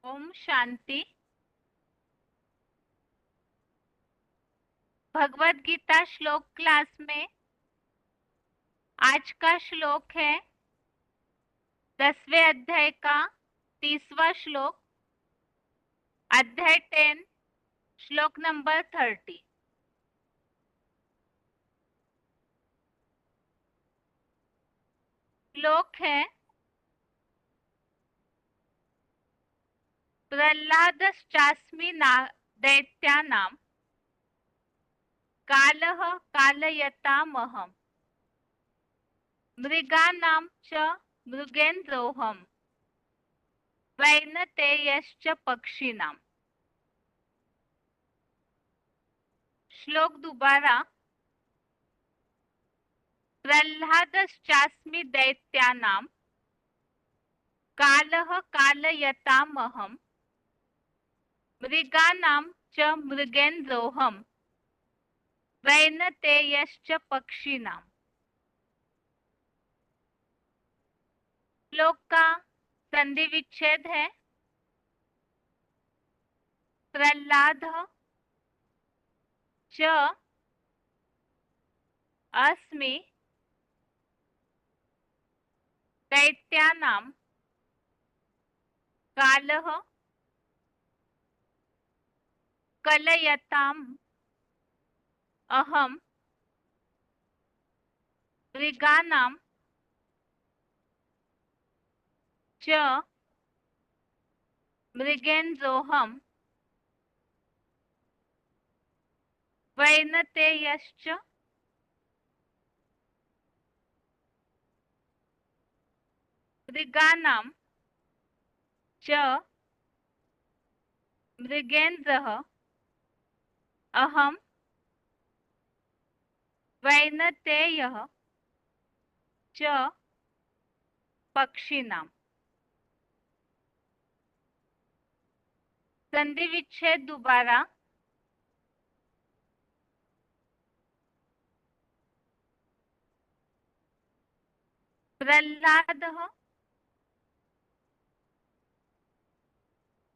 ओम शांति। भगवत गीता श्लोक क्लास में आज का श्लोक है 10वें अध्याय का 30वां श्लोक, अध्याय 10, श्लोक नंबर 30। श्लोक है प्रह्लादश्चास्मि दैत्यानां कालः कालयतामहम् मृगाणां च मृगेन्द्रोऽहम् वैनतेयश्च पक्षिणाम्। श्लोक दोबारा। प्रह्लादश्चास्मि दैत्यानां कालः कालयतामहम् मृगाणां च मृगेन्द्रोऽहम् वैनतेयश्च पक्षिणाम्। श्लोक का संधि विच्छेद है प्रह्लाद च अस्मि दैत्यानां कालः कलयताम् अहम् मृगाणां च मृगेन्द्रोऽहम् वैनतेयश्च मृगाणां च मृगेन्द्रः अहम् वैनतेयः च पक्षिणाम्। संधि विच्छेद दोबारा। प्रह्लादः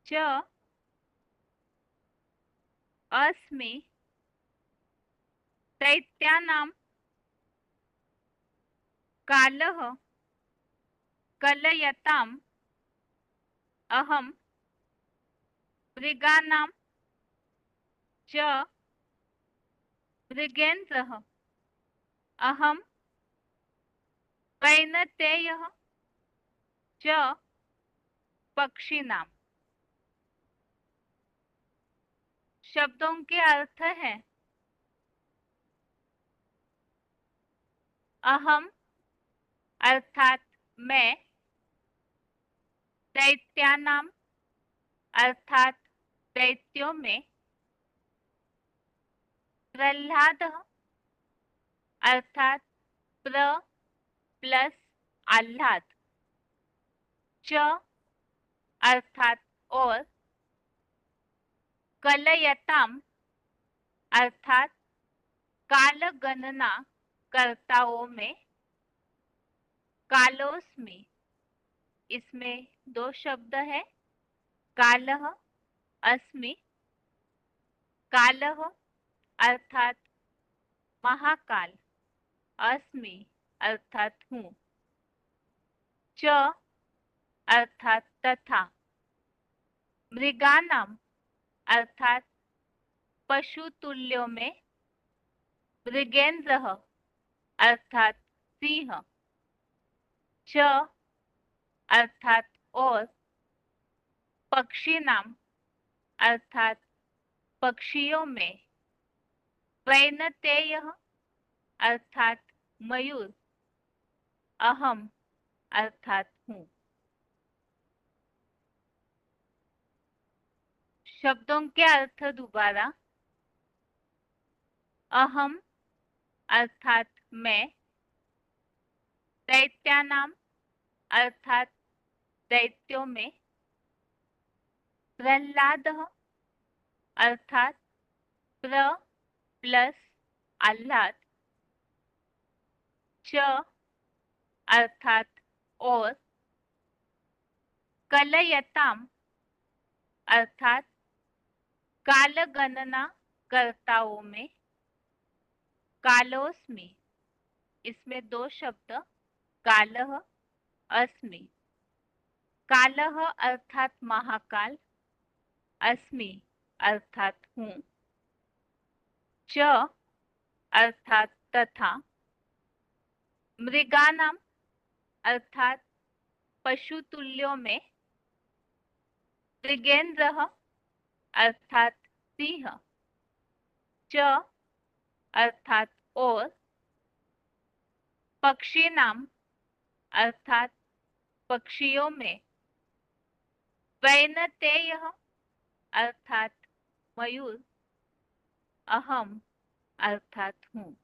च अस्मि दैत्यानां कालः कलयताम् अहम् मृगाणां च मृगेन्द्रः अहम् वैनतेयः च पक्षिणाम्। शब्दों के अर्थ है अहम अर्थात मैं, दैत्यानां अर्थात दैत्यों में, प्रह्लाद अर्थात प्र प्लस आह्लाद, च अर्थात और, कलयताम अर्थात काल गणना कर्ताओं में, कालोस्मि इसमें दो शब्द है कालः अस्मि। कालः अर्थात महाकाल, अस्मि अर्थात हूँ, च अर्थात तथा, मृगानाम अर्थात पशु तुल्यों में, मृगेन्द्र अर्थात सिंह, च अर्थात और, पक्षिणाम अर्थात पक्षियों में, वैनतेयः अर्थात मयूर, अहम अर्थात हूँ। शब्दों के अर्थ दोबारा। अहम अर्थात मैं, दैत्यानाम अर्थात दैत्यों में, प्रह्लाद अर्थात प्र प्लस आह्लाद, च अर्थात और, कलयताम अर्थात काल गणना कर्ताओं में कालोस्मि, इसमें दो शब्द कालः अस्मि। कालः अर्थात महाकाल, अस्मि अर्थात हूँ, च अर्थात तथा, मृगानाम अर्थात पशुतुल्यों में, मृगेन्द्रः अर्थात सिंह, च अर्थात और, पक्षी नाम अर्थात पक्षियों में, वैनतेय अर्थात मयूर, अहम अर्थात हूँ।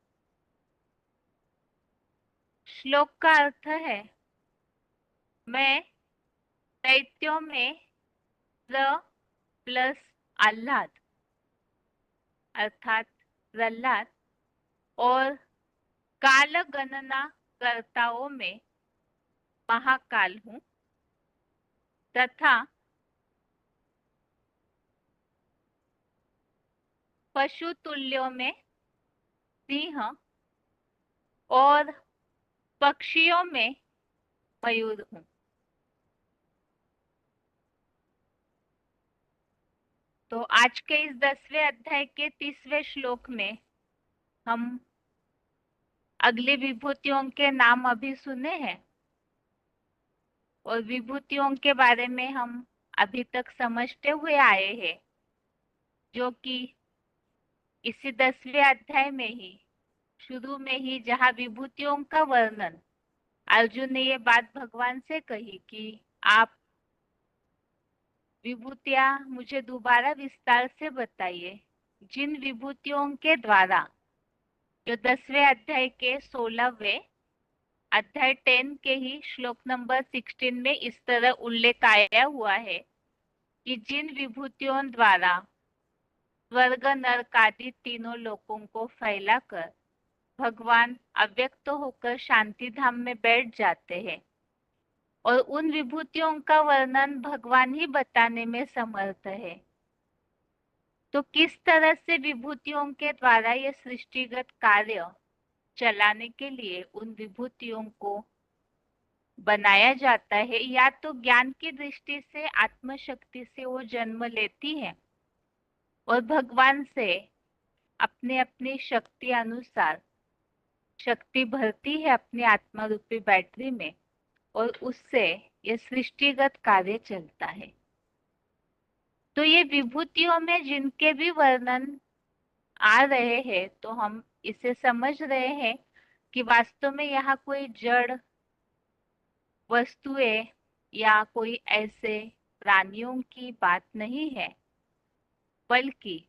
श्लोक का अर्थ है, मैं दैत्यों में र प्लस आह्लाद अर्थात प्रहलाद और काल गणना कर्ताओं में महाकाल हूँ तथा पशु तुल्यों में सिंह और पक्षियों में मयूर हूँ। तो आज के इस 10वें अध्याय के 30वें श्लोक में हम अगली विभूतियों के नाम अभी सुने हैं और विभूतियों के बारे में हम अभी तक समझते हुए आए हैं, जो कि इसी 10वें अध्याय में ही शुरू में ही जहाँ विभूतियों का वर्णन अर्जुन ने ये बात भगवान से कही कि आप विभूतियां मुझे दोबारा विस्तार से बताइए, जिन विभूतियों के द्वारा, जो 10वें अध्याय के 16वें अध्याय 10 के ही श्लोक नंबर 16 में इस तरह उल्लेख आया हुआ है कि जिन विभूतियों द्वारा स्वर्ग नरक आदि तीनों लोकों को फैलाकर भगवान अव्यक्त होकर शांति धाम में बैठ जाते हैं और उन विभूतियों का वर्णन भगवान ही बताने में समर्थ है। तो किस तरह से विभूतियों के द्वारा ये सृष्टिगत कार्य चलाने के लिए उन विभूतियों को बनाया जाता है, या तो ज्ञान की दृष्टि से आत्मशक्ति से वो जन्म लेती है और भगवान से अपने अपनी शक्ति अनुसार शक्ति भरती है अपनी आत्मा रूपी बैटरी में और उससे ये सृष्टिगत कार्य चलता है। तो ये विभूतियों में जिनके भी वर्णन आ रहे हैं, तो हम इसे समझ रहे हैं कि वास्तव में यहाँ कोई जड़ वस्तुएं या कोई ऐसे प्राणियों की बात नहीं है, बल्कि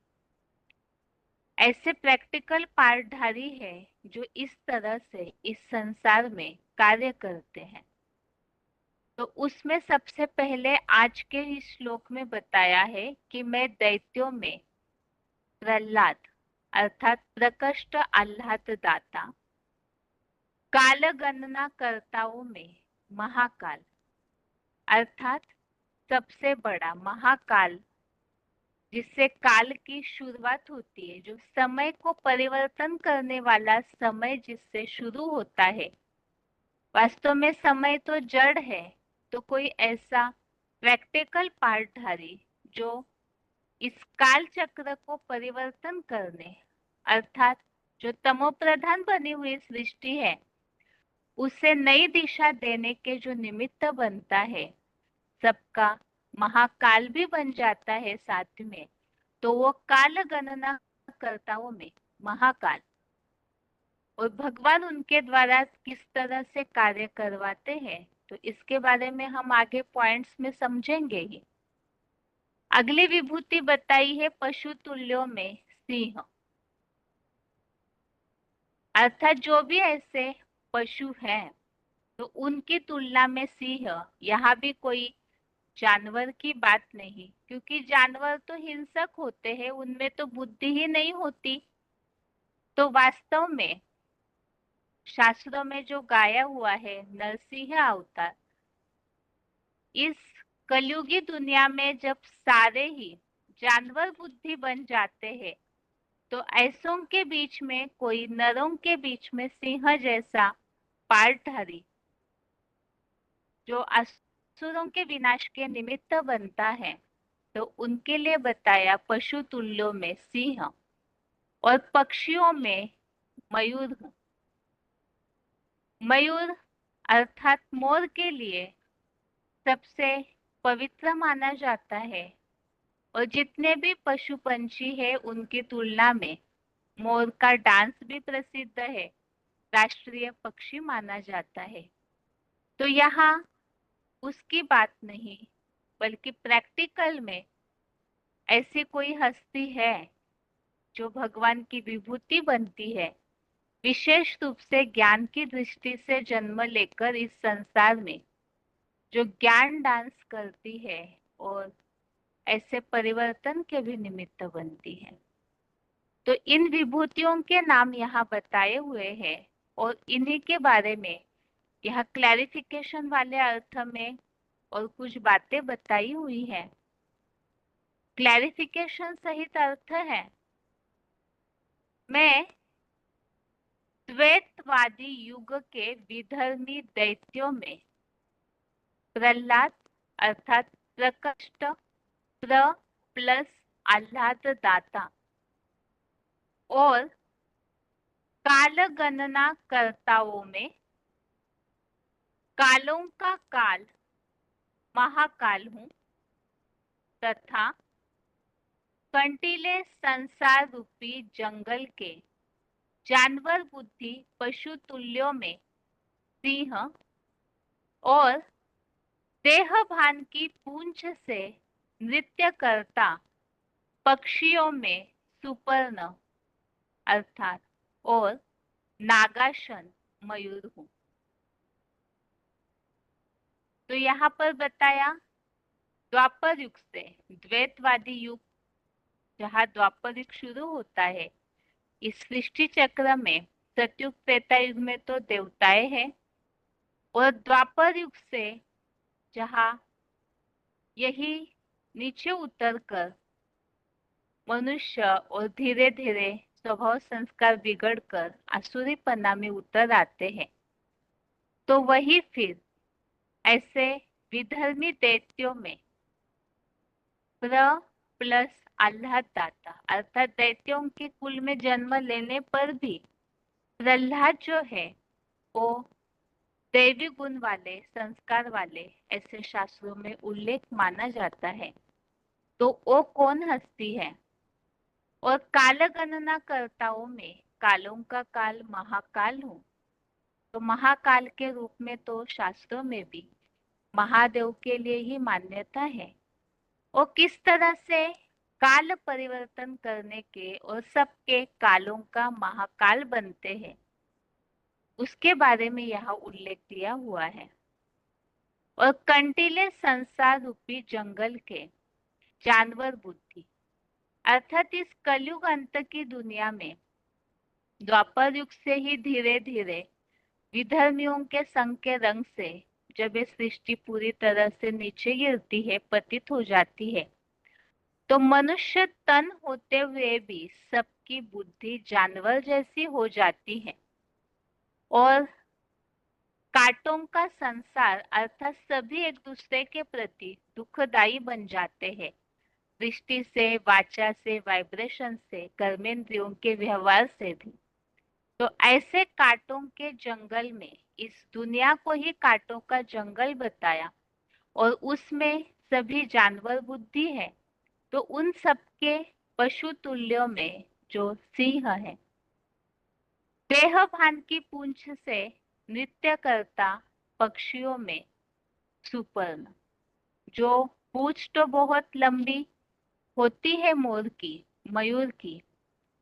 ऐसे प्रैक्टिकल पार्टधारी है जो इस तरह से इस संसार में कार्य करते हैं। तो उसमें सबसे पहले आज के इस श्लोक में बताया है कि मैं दैत्यों में प्रहलाद अर्थात प्रकृष्ट आह्लाद दाता, काल गणना कर्ताओं में महाकाल अर्थात सबसे बड़ा महाकाल, जिससे काल की शुरुआत होती है, जो समय को परिवर्तन करने वाला समय जिससे शुरू होता है। वास्तव में समय तो जड़ है, तो कोई ऐसा प्रैक्टिकल पार्टधारी जो इस काल चक्र को परिवर्तन करने अर्थात जो तमोप्रधान बनी हुई सृष्टि है उसे नई दिशा देने के जो निमित्त बनता है, सबका महाकाल भी बन जाता है साथ में। तो वो काल गणना कर्ताओं में महाकाल, और भगवान उनके द्वारा किस तरह से कार्य करवाते हैं, तो इसके बारे में हम आगे पॉइंट्स में समझेंगे ही। अगली विभूति बताई है पशु तुल्यों में सिंह, अर्थात जो भी ऐसे पशु हैं तो उनकी तुलना में सिंह, यहाँ भी कोई जानवर की बात नहीं, क्योंकि जानवर तो हिंसक होते हैं, उनमें तो बुद्धि ही नहीं होती। तो वास्तव में शास्त्रों में जो गाया हुआ है नरसिंह अवतार, इस कलयुगी दुनिया में जब सारे ही जानवर बुद्धि बन जाते हैं, तो ऐसों के बीच में कोई नरों के बीच में सिंह जैसा पालधारी जो असुरों के विनाश के निमित्त बनता है, तो उनके लिए बताया पशु तुल्यों में सिंह और पक्षियों में मयूर हूँ। मयूर अर्थात मोर के लिए सबसे पवित्र माना जाता है, और जितने भी पशु पंछी हैं उनकी तुलना में मोर का डांस भी प्रसिद्ध है, राष्ट्रीय पक्षी माना जाता है। तो यहाँ उसकी बात नहीं, बल्कि प्रैक्टिकल में ऐसी कोई हस्ती है जो भगवान की विभूति बनती है, विशेष रूप से ज्ञान की दृष्टि से जन्म लेकर इस संसार में जो ज्ञान डांस करती है और ऐसे परिवर्तन के भी निमित्त बनती है। तो इन विभूतियों के नाम यहाँ बताए हुए हैं, और इन्हीं के बारे में यह क्लैरिफिकेशन वाले अर्थ में और कुछ बातें बताई हुई है। क्लैरिफिकेशन सहित अर्थ है, मैं द्वैतवादी युग के विधर्मी दैत्यों में प्रहलाद अर्थात प्रकृष्ट, प्र प्लस आह्लाद दाता और काल गणना कर्ताओं में कालों का काल महाकाल हूँ, तथा कंटीले संसार रूपी जंगल के जानवर बुद्धि पशु तुल्यों में सिंह और देह भान की पूंछ से नृत्य करता पक्षियों में सुपर्ण अर्थात और नागासन मयूर हूँ। तो यहाँ पर बताया द्वापर युग से द्वैतवादी युग, जहाँ द्वापर युग शुरू होता है, इस सृष्टि चक्र में सतयुग त्रेता युग में तो देवताएं हैं, और द्वापर युग से जहाँ यही नीचे उतरकर मनुष्य और धीरे धीरे स्वभाव संस्कार बिगड़कर आसुरीपना में उतर आते हैं, तो वही फिर ऐसे विधर्मी दैत्यों में प्र प्लस आह्लाददाता अर्थात दैत्यों के कुल में जन्म लेने पर भी प्रहलाद जो है वो दैवी गुण वाले संस्कार वाले ऐसे शास्त्रों में उल्लेख माना जाता है। तो वो कौन हस्ती है? और काल गणना कर्ताओं में कालों का काल महाकाल हूँ। तो महाकाल के रूप में तो शास्त्रों में भी महादेव के लिए ही मान्यता है, और किस तरह से काल परिवर्तन करने के और सबके कालों का महाकाल बनते हैं, उसके बारे में यहाँ उल्लेख दिया हुआ है। और कंटीले संसार रूपी जंगल के जानवर बुद्धि अर्थात इस कलयुग अंत की दुनिया में द्वापर युग से ही धीरे धीरे विधर्मियों के संग के रंग से जब ये सृष्टि पूरी तरह से नीचे गिरती है, पतित हो जाती है, तो मनुष्य तन होते हुए भी सबकी बुद्धि जानवर जैसी हो जाती है, और कांटों का संसार अर्थात सभी एक दूसरे के प्रति दुखदायी बन जाते हैं, दृष्टि से, वाचा से, वाइब्रेशन से, कर्मेंद्रियों के व्यवहार से भी। तो ऐसे कांटों के जंगल में इस दुनिया को ही कांटों का जंगल बताया, और उसमें सभी जानवर बुद्धि है, तो उन सबके पशु तुल्यों में जो सिंह है, देह भान की पूंछ से नृत्य करता पक्षियों में सुपर्ण, जो पूंछ तो बहुत लंबी होती है मोर की, मयूर की,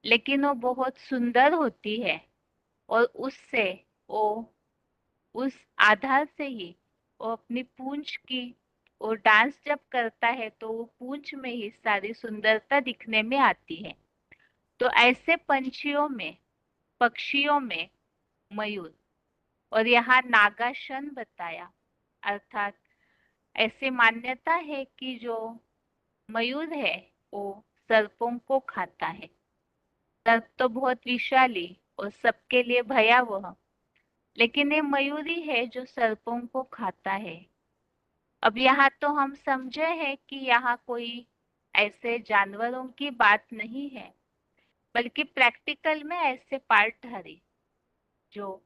लेकिन वो बहुत सुंदर होती है, और उससे वो उस आधार से ही वो अपनी पूंछ की और डांस जब करता है तो वो पूंछ में ही सारी सुंदरता दिखने में आती है। तो ऐसे पंछियों में, पक्षियों में मयूर, और यहाँ नागासन बताया अर्थात ऐसी मान्यता है कि जो मयूर है वो सर्पों को खाता है। सर्प तो बहुत विशाली और सबके लिए भयावह, लेकिन ये मयूरी है जो सर्पों को खाता है। अब यहाँ तो हम समझे हैं कि यहाँ कोई ऐसे जानवरों की बात नहीं है, बल्कि प्रैक्टिकल में ऐसे पार्टधारी जो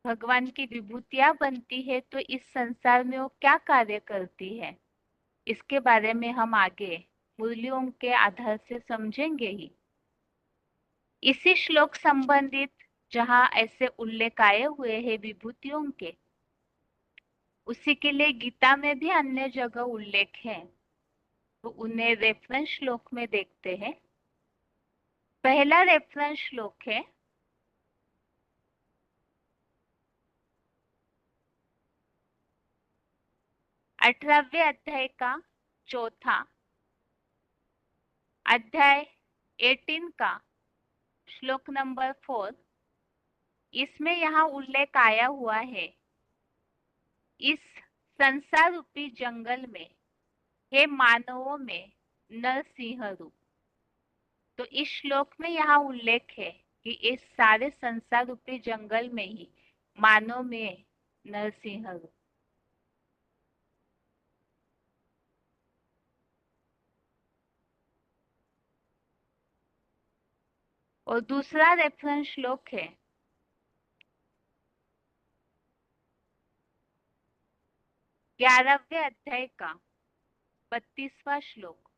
भगवान की विभूतियां बनती है, तो इस संसार में वो क्या कार्य करती है, इसके बारे में हम आगे मूल्यों के आधार से समझेंगे ही। इसी श्लोक संबंधित जहाँ ऐसे उल्लेख आए हुए हैं विभूतियों के, उसी के लिए गीता में भी अन्य जगह उल्लेख है, तो उन्हें रेफरेंस श्लोक में देखते हैं। पहला रेफरेंस श्लोक है 18वें अध्याय का चौथा अध्याय 18 का श्लोक नंबर 4। इसमें यहाँ उल्लेख आया हुआ है, इस संसार रूपी जंगल में हे मानवों में नरसिंह रूप। तो इस श्लोक में यहाँ उल्लेख है कि इस सारे संसार रूपी जंगल में ही मानव में नरसिंह रूप। और दूसरा रेफरेंस श्लोक है 11वें अध्याय का 32वां श्लोक।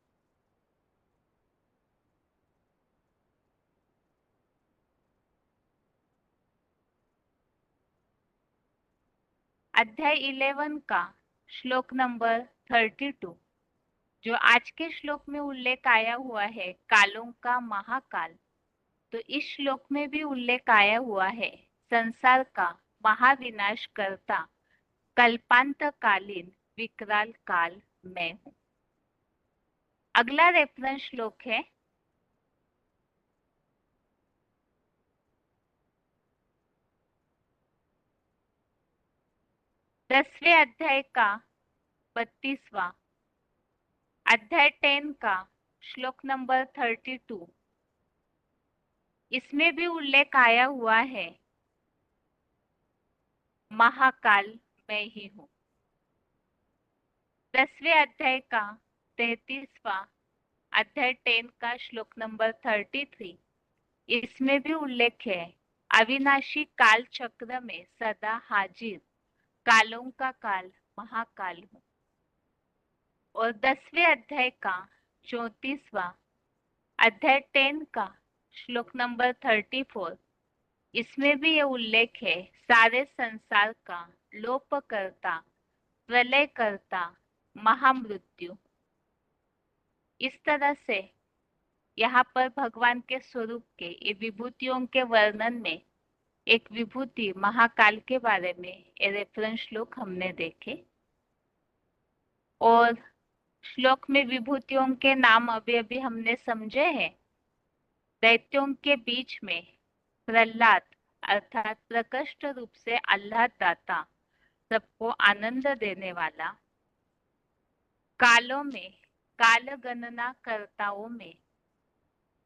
अध्याय 11 का श्लोक नंबर 32, जो आज के श्लोक में उल्लेख आया हुआ है कालों का महाकाल। तो इस श्लोक में भी उल्लेख आया हुआ है संसार का महाविनाश करता कल्पांतकालीन विकराल काल मैं हूं। अगला रेफरेंस श्लोक है 10वें अध्याय का 32वां अध्याय 10 का श्लोक नंबर 32। इसमें भी उल्लेख आया हुआ है महाकाल मैं ही हूं। 10वें अध्याय का 33वां अध्याय 10 का श्लोक नंबर 33। इसमें भी उल्लेख है अविनाशी काल चक्र में सदा हाजिर कालों का काल महाकाल हूं। और 10वें अध्याय का 34वां अध्याय 10 का श्लोक नंबर 34। इसमें भी ये उल्लेख है सारे संसार का लोप करता प्रलय करता महामृत्यु। इस तरह से यहाँ पर भगवान के स्वरूप के ये विभूतियों के वर्णन में एक विभूति महाकाल के बारे में ये रेफरेंस श्लोक हमने देखे। और श्लोक में विभूतियों के नाम अभी अभी हमने समझे हैं। दैत्यों के बीच में प्रहलाद अर्थात प्रकृष्ट रूप से आह्लाददाता, सबको आनंद देने वाला। कालों में काल गणना कर्ताओं में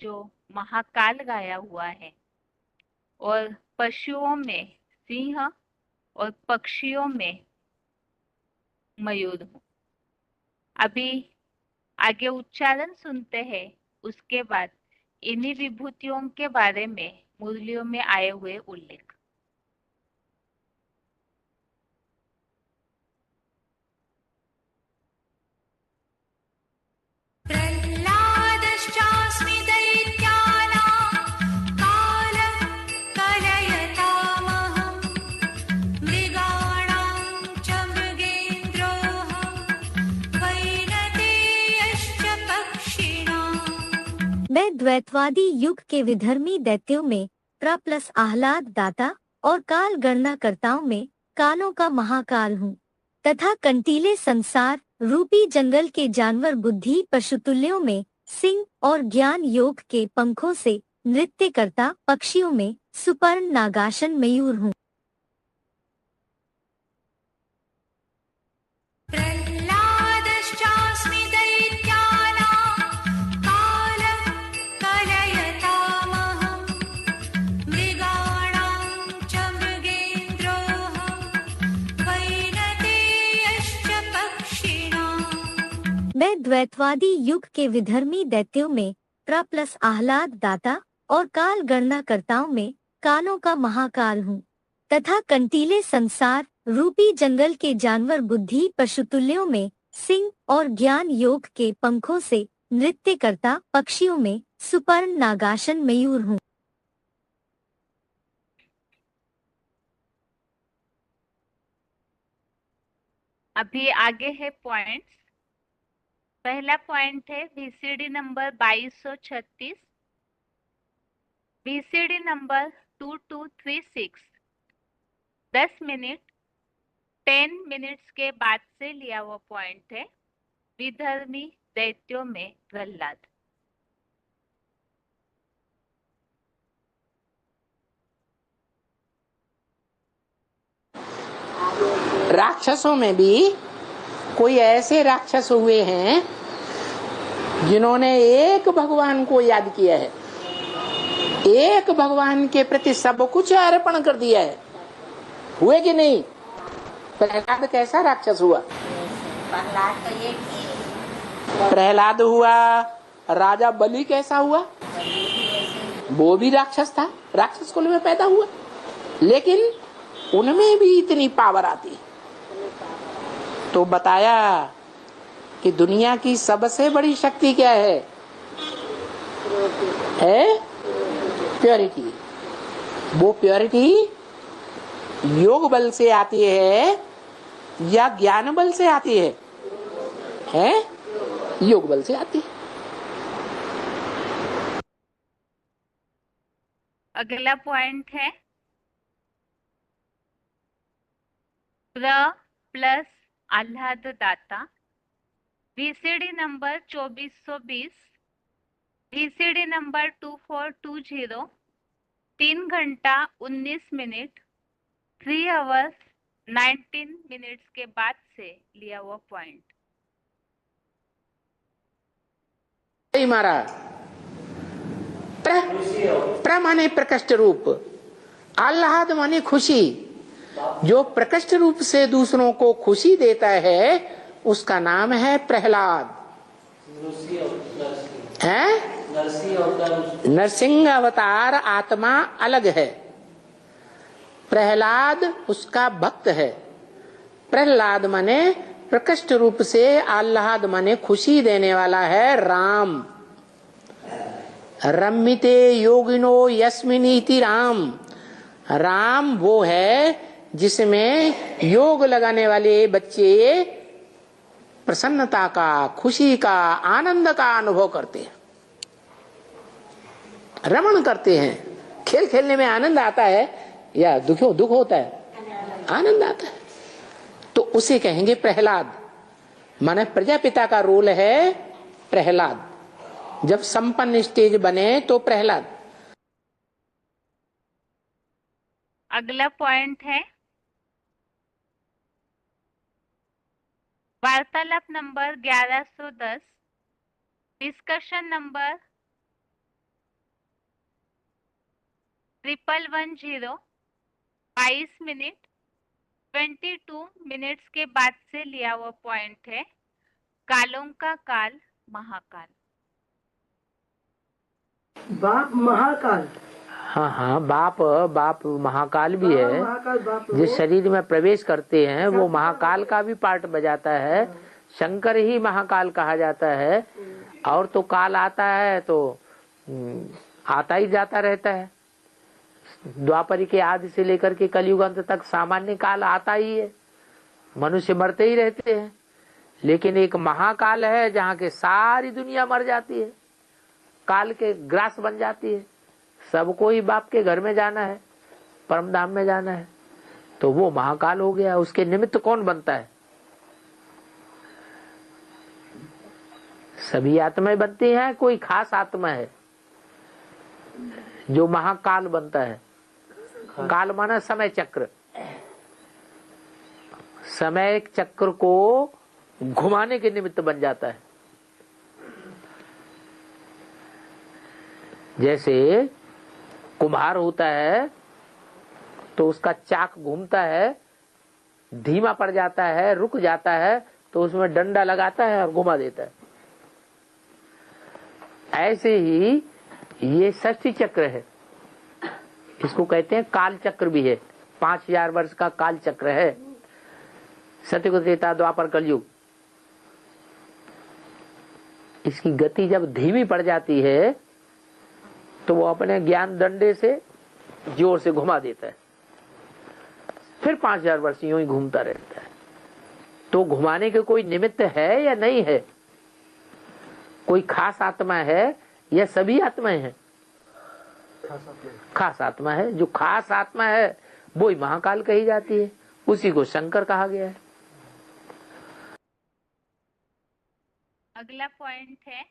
जो महाकाल गाया हुआ है, और पशुओं में सिंह और पक्षियों में मयूर हूं। अभी आगे उच्चारण सुनते हैं, उसके बाद इन्हीं विभूतियों के बारे में मुरलियों में आए हुए उल्लेख। प्रह्लादश्चास्मि दैत्यानां कालः कलयतामहं मृगाणां च मृगेन्द्रोऽहं वैनतेयश्च पक्षिणाम्। मैं द्वैतवादी युग के विधर्मी दैत्यों में प्लस आह्लाद दाता और काल गणना करताओं में कालों का महाकाल हूँ, तथा कंटीले संसार रूपी जंगल के जानवर बुद्धि पशुतुल्यों में सिंह और ज्ञान योग के पंखों से नृत्य करता पक्षियों में सुपर्ण नागासन मयूर हूँ। मैं द्वैतवादी युग के विधर्मी दैत्यों में प्र प्लस आह्लाद दाता और काल गणना करताओं में कालों का महाकाल हूँ तथा कंटीले संसार रूपी जंगल के जानवर बुद्धि पशुतुल्यों में सिंह और ज्ञान योग के पंखों से नृत्य करता पक्षियों में सुपर्ण नागासन मयूर हूँ। अभी आगे है पॉइंट्स। पहला पॉइंट है VCD number 2236, VCD number 2236 10 minute 10 minutes के बाद से लिया हुआ पॉइंट है। विधर्मी दैत्यों में प्रहलाद। राक्षसों में भी कोई ऐसे राक्षस हुए हैं जिन्होंने एक भगवान को याद किया है, एक भगवान के प्रति सब कुछ अर्पण कर दिया है। हुए कि नहीं? प्रहलाद कैसा राक्षस हुआ? प्रहलाद हुआ। राजा बलि कैसा हुआ? वो भी राक्षस था, राक्षस कुल में पैदा हुआ, लेकिन उनमें भी इतनी पावर आती। तो बताया कि दुनिया की सबसे बड़ी शक्ति क्या है? प्योरिटी। वो प्योरिटी योग बल से आती है या ज्ञान बल से आती है? योग बल से आती है। अगला पॉइंट है प्र प्लस आह्लाद दाता, VCD नंबर 2420, VCD नंबर 2420, 3 घंटा 19 मिनट 3 आवर्स 19 मिनट्स के बाद से लिया हुआ पॉइंट। महाराज प्र माने प्रकृष्ट रूप, आह्लाद माने खुशी। जो प्रकृष्ट रूप से दूसरों को खुशी देता है उसका नाम है प्रहलाद। नरसिंह अवतार आत्मा अलग है, प्रहलाद उसका भक्त है। प्रहलाद माने प्रकृष्ट रूप से, आह्लाद माने खुशी देने वाला है राम। रम्मिते योगिनो यस्मिनीति राम। राम वो है जिसमें योग लगाने वाले बच्चे प्रसन्नता का, खुशी का, आनंद का अनुभव करते हैं, रमण करते हैं। खेल खेलने में आनंद आता है या दुख होता है? आनंद आता है। तो उसे कहेंगे प्रहलाद। माने प्रजापिता का रोल है प्रहलाद। जब संपन्न स्टेज बने तो प्रहलाद। अगला पॉइंट है वार्तालाप number 1110, discussion number 1110, 22 minute 22 minutes के बाद से लिया हुआ पॉइंट है कालों का काल महाकाल। बाप महाकाल। हाँ, बाप महाकाल भी है। जिस शरीर में प्रवेश करते हैं वो महाकाल का भी पार्ट बजाता है। शंकर ही महाकाल कहा जाता है। और तो काल आता है तो आता ही जाता रहता है। द्वापर के आदि से लेकर के कलयुग अंत तक सामान्य काल आता ही है, मनुष्य मरते ही रहते हैं। लेकिन एक महाकाल है जहाँ के सारी दुनिया मर जाती है, काल के ग्रास बन जाती है। सबको ही बाप के घर में जाना है, परम धाम में जाना है, तो वो महाकाल हो गया। उसके निमित्त कौन बनता है? सभी आत्माएं बनती हैं, कोई खास आत्मा है जो महाकाल बनता है। काल माना समय चक्र। समय चक्र को घुमाने के निमित्त बन जाता है। जैसे कुम्हार होता है तो उसका चाक घूमता है, धीमा पड़ जाता है, रुक जाता है, तो उसमें डंडा लगाता है और घुमा देता है। ऐसे ही ये षष्ठी चक्र है, इसको कहते हैं काल चक्र भी है। 5000 वर्ष का काल चक्र है, सतयुग त्रेता द्वापर कलयुग। इसकी गति जब धीमी पड़ जाती है तो वो अपने ज्ञान दंडे से जोर से घुमा देता है, फिर 5000 वर्ष यूं ही घूमता रहता है। तो घुमाने के कोई निमित्त है या नहीं है? कोई खास आत्मा है या सभी आत्माएं हैं? खास आत्मा है। जो खास आत्मा है वो ही महाकाल कही जाती है, उसी को शंकर कहा गया है। अगला पॉइंट है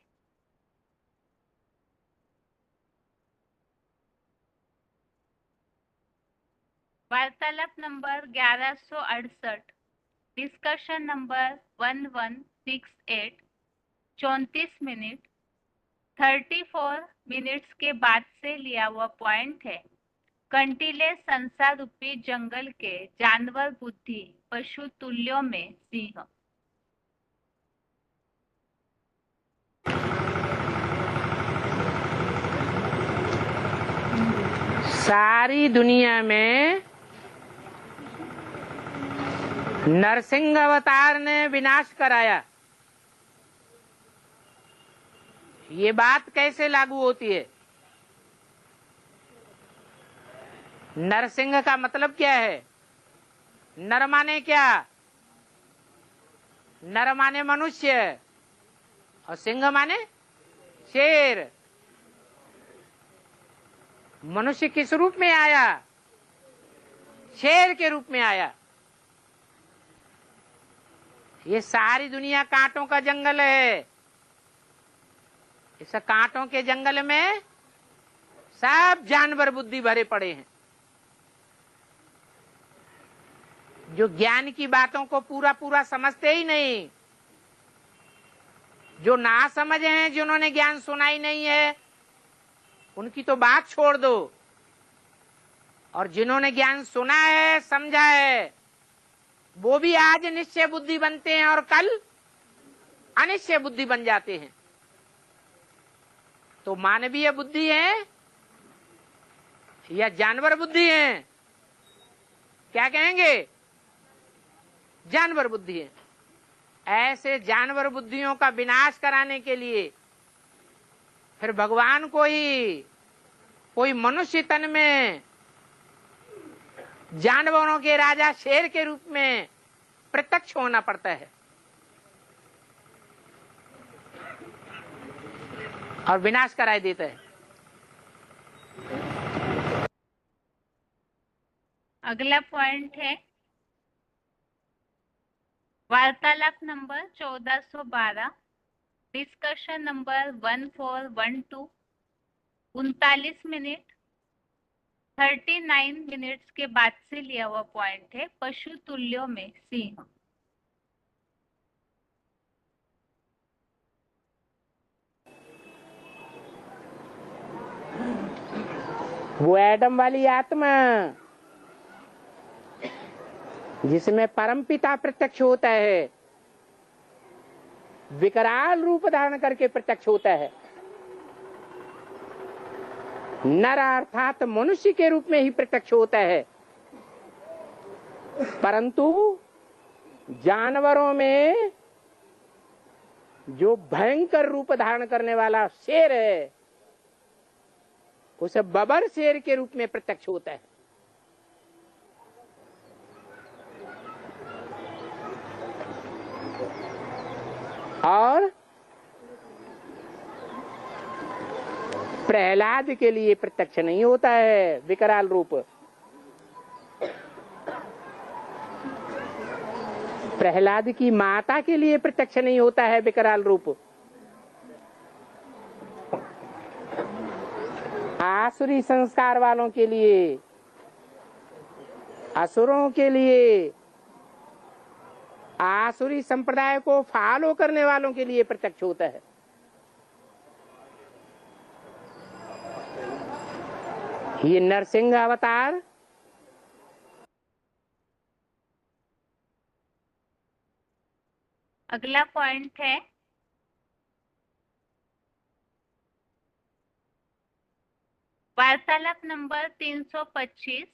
वार्तालाप number 1168, discussion number 1168, 34 minute 34 minutes के बाद से लिया हुआ पॉइंट है। कंटीले संसार रूपी जंगल के जानवर बुद्धि पशु तुल्यों में सिंह। सारी दुनिया में नरसिंह अवतार ने विनाश कराया, ये बात कैसे लागू होती है? नरसिंह का मतलब क्या है? नर माने क्या? नर माने मनुष्य और सिंह माने शेर। मनुष्य किस रूप में आया? शेर के रूप में आया। ये सारी दुनिया कांटों का जंगल है। इस कांटों के जंगल में सब जानवर बुद्धि भरे पड़े हैं, जो ज्ञान की बातों को पूरा पूरा समझते ही नहीं, जो ना समझ हैं, जिन्होंने ज्ञान सुना ही नहीं है, उनकी तो बात छोड़ दो। और जिन्होंने ज्ञान सुना है, समझा है, वो भी आज निश्चय बुद्धि बनते हैं और कल अनिश्चय बुद्धि बन जाते हैं। तो मानवीय बुद्धि है या जानवर बुद्धि है? क्या कहेंगे? जानवर बुद्धि है। ऐसे जानवर बुद्धियों का विनाश कराने के लिए फिर भगवान को ही कोई मनुष्य तन में जानवरों के राजा शेर के रूप में प्रत्यक्ष होना पड़ता है और विनाश कराई देता है। अगला पॉइंट है वार्तालाप number 1412, discussion number 1412, 39 minute 39 minutes के बाद से लिया हुआ पॉइंट है। पशु तुल्यों में सिंह। वो एडम वाली आत्मा जिसमें परमपिता प्रत्यक्ष होता है, विकराल रूप धारण करके प्रत्यक्ष होता है। नर अर्थात मनुष्य के रूप में ही प्रत्यक्ष होता है, परंतु जानवरों में जो भयंकर रूप धारण करने वाला शेर है, उसे बबर शेर के रूप में प्रत्यक्ष होता है। और प्रहलाद के लिए प्रत्यक्ष नहीं होता है विकराल रूप। प्रहलाद की माता के लिए प्रत्यक्ष नहीं होता है विकराल रूप। आसुरी संस्कार वालों के लिए, असुरों के लिए, आसुरी संप्रदाय को फॉलो करने वालों के लिए प्रत्यक्ष होता है। ये नरसिंह अवतार अगला पॉइंट है वार्तालाप number 325,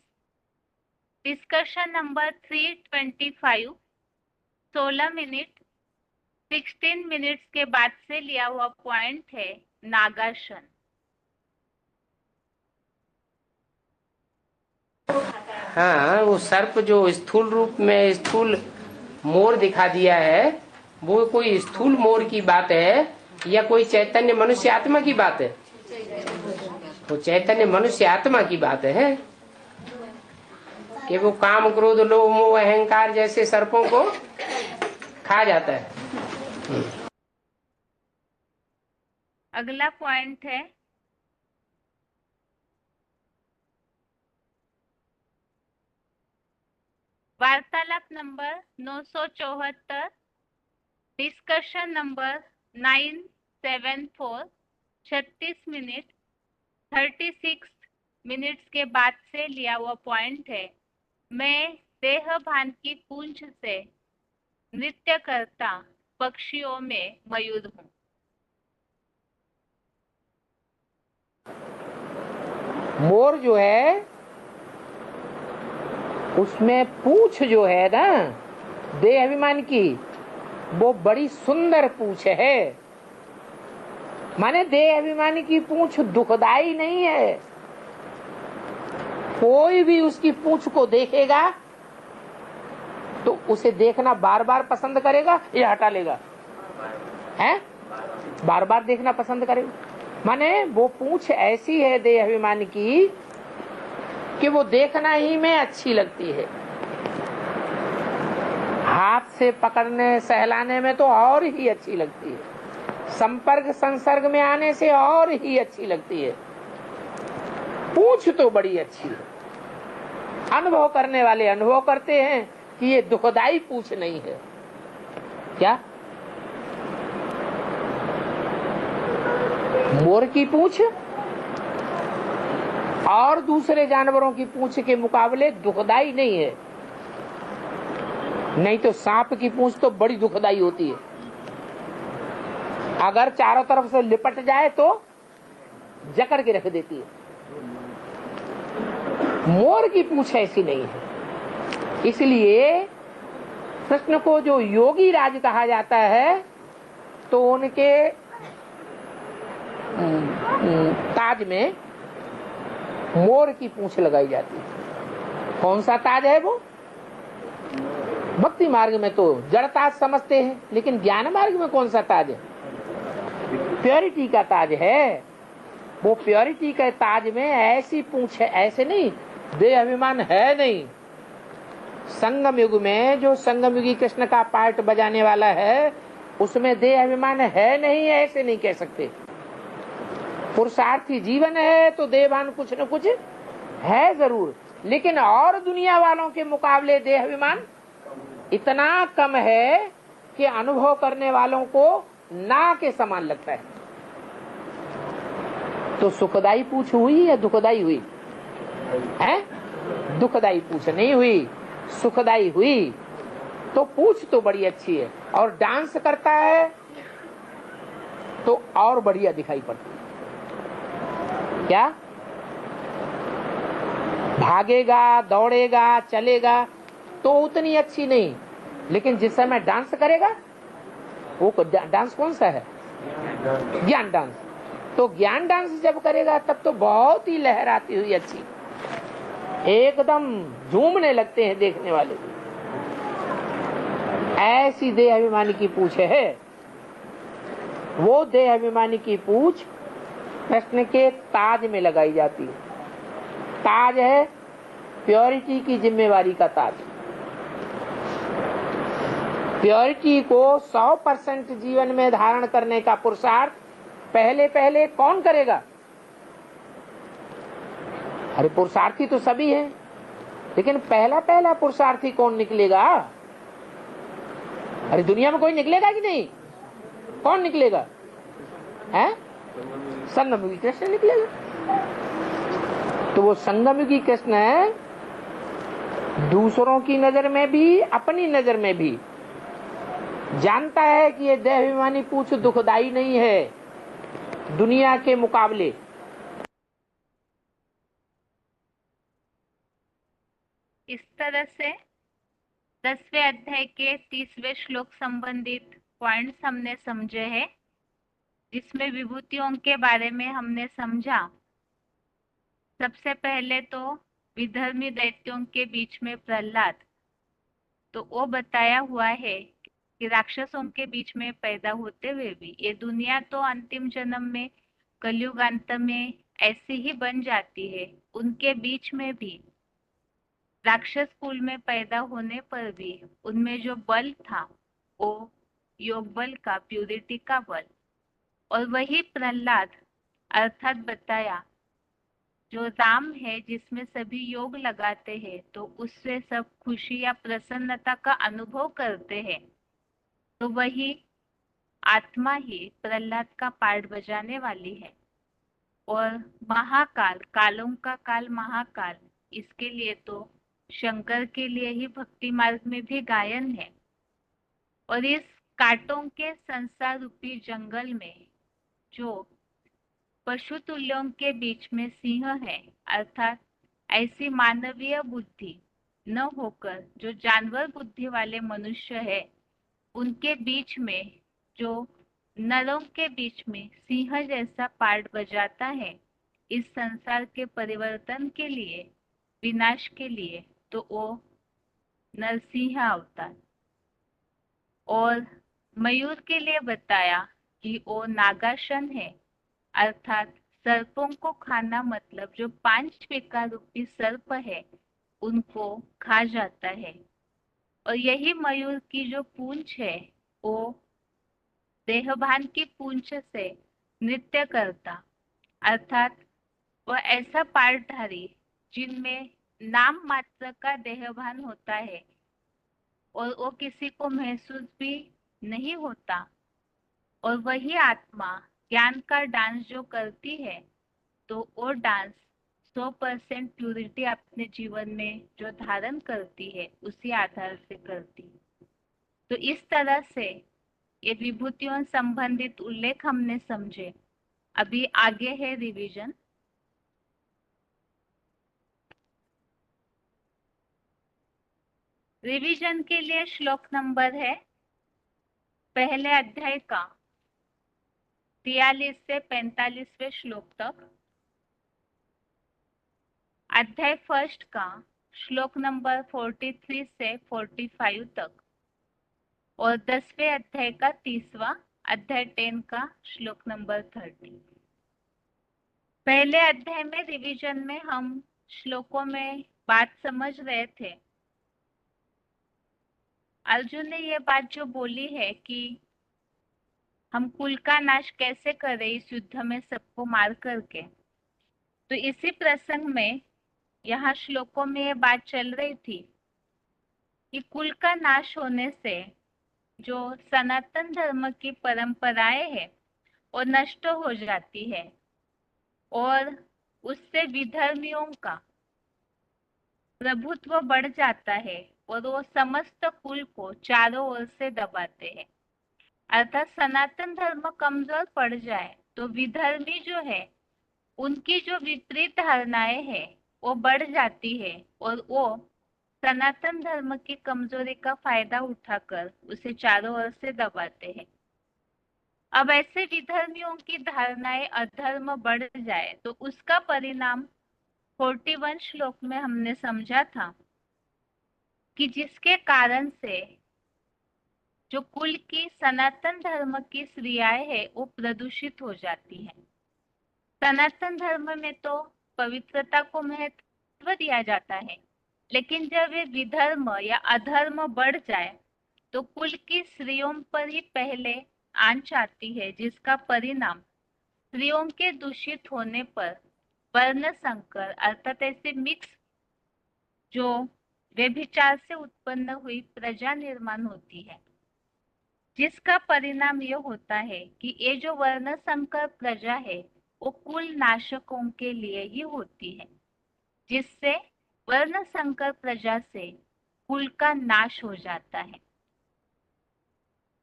discussion number 325, 16 minute 16 minutes के बाद से लिया हुआ पॉइंट है नागासन। हाँ, वो सर्प जो स्थूल रूप में स्थूल मोर दिखा दिया है, वो कोई स्थूल मोर की बात है या कोई चैतन्य मनुष्य आत्मा की बात है? वो चैतन्य मनुष्य आत्मा की बात है कि वो काम क्रोध लोभ मोह अहंकार जैसे सर्पों को खा जाता है। अगला पॉइंट है वार्तालाप number 974, discussion number 974, 36 minute 36 minutes के बाद से लिया हुआ पॉइंट है मैं देह भान की पूंछ से नृत्य करता पक्षियों में मयूर हूँ। मोर जो है उसमें पूंछ जो है ना देह अभिमान की, वो बड़ी सुंदर पूंछ है। माने देह अभिमान की पूंछ दुखदाई नहीं है। कोई भी उसकी पूंछ को देखेगा तो उसे देखना बार बार पसंद करेगा या हटा लेगा? हैं? बार बार देखना पसंद करेगा। माने वो पूंछ ऐसी है देह अभिमान की कि वो देखना ही में अच्छी लगती है। हाथ से पकड़ने सहलाने में तो और ही अच्छी लगती है, संपर्क संसर्ग में आने से और ही अच्छी लगती है। पूंछ तो बड़ी अच्छी है। अनुभव करने वाले अनुभव करते हैं कि ये दुखदाई पूंछ नहीं है। क्या मोर की पूंछ और दूसरे जानवरों की पूंछ के मुकाबले दुखदाई नहीं है। नहीं तो सांप की पूंछ तो बड़ी दुखदाई होती है। अगर चारों तरफ से लिपट जाए तो जकड़ के रख देती है। मोर की पूंछ ऐसी नहीं है। इसलिए कृष्ण को जो योगी राज कहा जाता है तो उनके ताज में मोर की पूंछ लगाई जाती है। कौन सा ताज है वो? भक्ति मार्ग में तो जड़ ताज समझते हैं, लेकिन ज्ञान मार्ग में कौन सा ताज है? प्योरिटी का ताज है। वो प्योरिटी के ताज में ऐसी पूंछ है, ऐसे नहीं देह अभिमान है नहीं। संगम युग में जो संगम युगी कृष्ण का पार्ट बजाने वाला है उसमें देह अभिमान है नहीं, ऐसे नहीं कह सकते। पुरुषार्थी जीवन है तो देहभान कुछ न कुछ है जरूर, लेकिन और दुनिया वालों के मुकाबले देह अभिमान इतना कम है कि अनुभव करने वालों को ना के समान लगता है। तो सुखदाई पूछ हुई या दुखदाई हुई है? दुखदाई पूछ नहीं हुई, सुखदाई हुई। तो पूछ तो बड़ी अच्छी है और डांस करता है तो और बढ़िया दिखाई पड़ती है। क्या भागेगा दौड़ेगा चलेगा तो उतनी अच्छी नहीं, लेकिन जिस समय डांस करेगा वो डांस कौन सा है? ज्ञान डांस। तो ज्ञान डांस जब करेगा तब तो बहुत ही लहराती हुई अच्छी, एकदम झूमने लगते हैं देखने वाले। ऐसी देह अभिमानी की पूछ है। वो देह अभिमानी की पूछ कृष्ण के ताज में लगाई जाती है। ताज है प्योरिटी की जिम्मेवारी का ताज। प्योरिटी को 100% जीवन में धारण करने का पुरुषार्थ पहले पहले कौन करेगा? अरे पुरुषार्थी तो सभी हैं, लेकिन पहला पहला पुरुषार्थी कौन निकलेगा? अरे दुनिया में कोई निकलेगा कि नहीं? कौन निकलेगा? है संगमयुगी कृष्ण निकलेगा। तो वो संगमयुगी कृष्ण है, दूसरों की नजर में भी अपनी नजर में भी जानता है कि ये देहाभिमानी पूछ दुखदाई नहीं है दुनिया के मुकाबले। इस तरह से 10वें अध्याय के 30वें श्लोक संबंधित पॉइंट्स हमने समझे हैं, जिसमें विभूतियों के बारे में हमने समझा। सबसे पहले तो विधर्मी दैत्यों के बीच में प्रहलाद, तो वो बताया हुआ है कि राक्षसों के बीच में पैदा होते हुए भी ये दुनिया तो अंतिम जन्म में कलयुग अंत में ऐसी ही बन जाती है। उनके बीच में भी राक्षस कुल में पैदा होने पर भी उनमें जो बल था वो योग बल का, प्यूरिटी का बल, और वही प्रहलाद अर्थात बताया जो राम है जिसमें सभी योग लगाते हैं तो उससे सब खुशी या प्रसन्नता का अनुभव करते हैं, तो वही आत्मा ही प्रहलाद का पार्ट बजाने वाली है। और महाकाल, कालों का काल महाकाल, इसके लिए तो शंकर के लिए ही भक्ति मार्ग में भी गायन है। और इस कांटों के संसार रूपी जंगल में जो पशु तुल्यों के बीच में सिंह है, अर्थात ऐसी मानवीय बुद्धि न होकर जो जानवर बुद्धि वाले मनुष्य है, उनके बीच में जो नरों के बीच में सिंह जैसा पार्ट बजाता है इस संसार के परिवर्तन के लिए, विनाश के लिए, तो वो नरसिंह अवतार। और मयूर के लिए बताया कि वो नागासन है, अर्थात सर्पों को खाना, मतलब जो 5 विकार रूपी सर्प है उनको खा जाता है। और यही मयूर की जो पूंछ है वो देहभान की पूंछ से नृत्य करता, अर्थात वह ऐसा पार्टधारी जिनमें नाम मात्र का देहभान होता है और वो किसी को महसूस भी नहीं होता, और वही आत्मा ज्ञान का डांस जो करती है तो वो डांस 100% प्यूरिटी अपने जीवन में जो धारण करती है उसी आधार से करती है। तो इस तरह से ये विभूतियों संबंधित उल्लेख हमने समझे। अभी आगे है रिवीजन। रिवीजन के लिए श्लोक नंबर है पहले अध्याय का 43 से 45वें श्लोक तक, अध्याय फर्स्ट का श्लोक नंबर 43 से 45 तक, और 10वें अध्याय का 30वां, अध्याय 10 का श्लोक नंबर 30। पहले अध्याय में रिवीजन में हम श्लोकों में बात समझ रहे थे। अर्जुन ने ये बात जो बोली है कि हम कुल का नाश कैसे करें इस युद्ध में सबको मार करके, तो इसी प्रसंग में यहाँ श्लोकों में ये बात चल रही थी कि कुल का नाश होने से जो सनातन धर्म की परंपराएं है वो नष्ट हो जाती है और उससे विधर्मियों का प्रभुत्व बढ़ जाता है और वो समस्त कुल को चारों ओर से दबाते हैं। अर्थात सनातन धर्म कमजोर पड़ जाए तो विधर्मी जो है उनकी जो विपरीत धारणाएं है वो बढ़ जाती है और वो सनातन धर्म की कमजोरी का फायदा उठाकर उसे चारों ओर से दबाते हैं। अब ऐसे विधर्मियों की धारणाएं अधर्म बढ़ जाए तो उसका परिणाम 41 श्लोक में हमने समझा था कि जिसके कारण से जो कुल की सनातन धर्म की स्त्रियाएं है वो प्रदूषित हो जाती हैं। सनातन धर्म में तो पवित्रता को महत्व दिया जाता है, लेकिन जब ये विधर्म या अधर्म बढ़ जाए तो कुल की स्त्रियों पर ही पहले आंच आती है, जिसका परिणाम स्त्रियों के दूषित होने पर वर्ण संकर, अर्थात ऐसे मिक्स जो व्यभिचार से उत्पन्न हुई प्रजा निर्माण होती है, जिसका परिणाम यह होता है कि ये जो वर्ण संकर प्रजा है वो कुल नाशकों के लिए ही होती है, जिससे वर्ण संकर प्रजा से कुल का नाश हो जाता है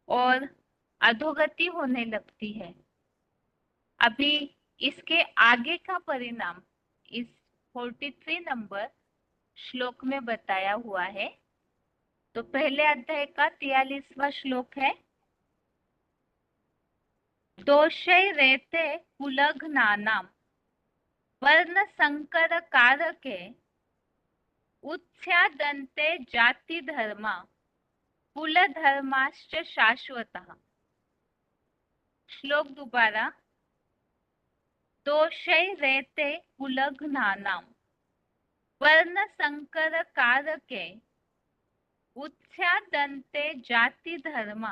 और अधोगति होने लगती है। अभी इसके आगे का परिणाम इस 43 नंबर श्लोक में बताया हुआ है। तो पहले अध्याय का 43वां श्लोक है। दोषै रेते कुलघ्नानाम वर्ण संकर कारके उत्स्यादन्ते जाति धर्मा कुल धर्माश्च शाश्वतः। श्लोक दोबारा। दोषै रेते कुलघ्नानाम वर्ण संकर कारके उत्स्यादन्ते जाति धर्मा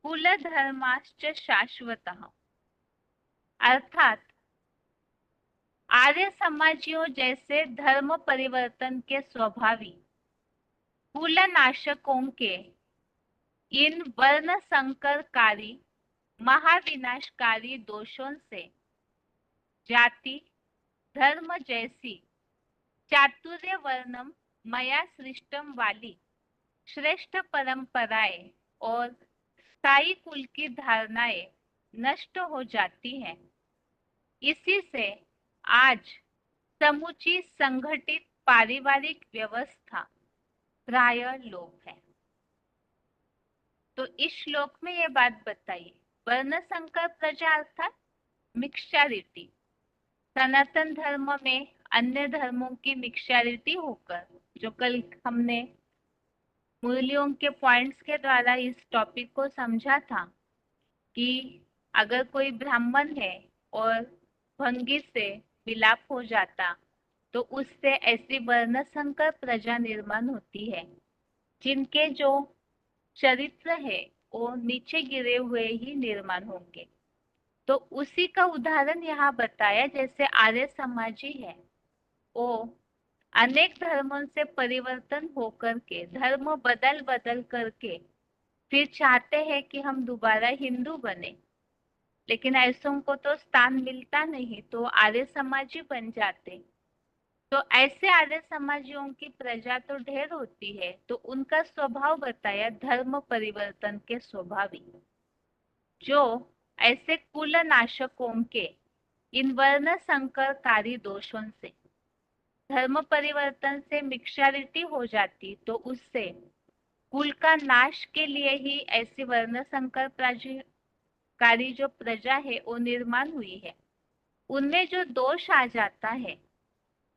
कुल धर्माश्च शाश्वतः। अर्थात आर्य समाजियों जैसे धर्म परिवर्तन के स्वभावी कुल नाशकों के इन वर्ण संकरकारी महाविनाशकारी दोषों से जाति धर्म जैसी चातुर्य वर्णम मया सृष्टम वाली श्रेष्ठ परंपराएं और स्थायी कुल की धारणाएं नष्ट हो जाती हैं। इसी से आज समुची संगठित पारिवारिक व्यवस्था प्राय लोप है। तो इस श्लोक में ये बात बताइए, वर्ण संकर प्रजा अर्थात मिक्सचैरिटी, सनातन धर्म में अन्य धर्मों की मिक्सचैरिटी होकर, जो कल हमने मुरलियों के पॉइंट्स के द्वारा इस टॉपिक को समझा था कि अगर कोई ब्राह्मण है और भंगी से विलाप हो जाता तो उससे ऐसी वर्ण संकर प्रजा निर्माण होती है जिनके जो चरित्र है वो नीचे गिरे हुए ही निर्माण होंगे। तो उसी का उदाहरण यहाँ बताया, जैसे आर्य समाजी है वो अनेक धर्मों से परिवर्तन होकर के धर्म बदल बदल करके फिर चाहते हैं कि हम दोबारा हिंदू बने, लेकिन ऐसों को तो स्थान मिलता नहीं तो आर्य समाजी बन जाते। तो ऐसे आर्य समाजियों की प्रजा तो ढेर होती है, तो उनका स्वभाव बताया धर्म परिवर्तन के स्वभावी, जो ऐसे कुल नाशकों के इन वर्ण संकरकारी दोषों से धर्म परिवर्तन से मिक्सचैरिटी हो जाती तो उससे कुल का नाश के लिए ही ऐसी वर्ण संकर कारी जो प्रजा है वो निर्माण हुई है। उनमें जो दोष आ जाता है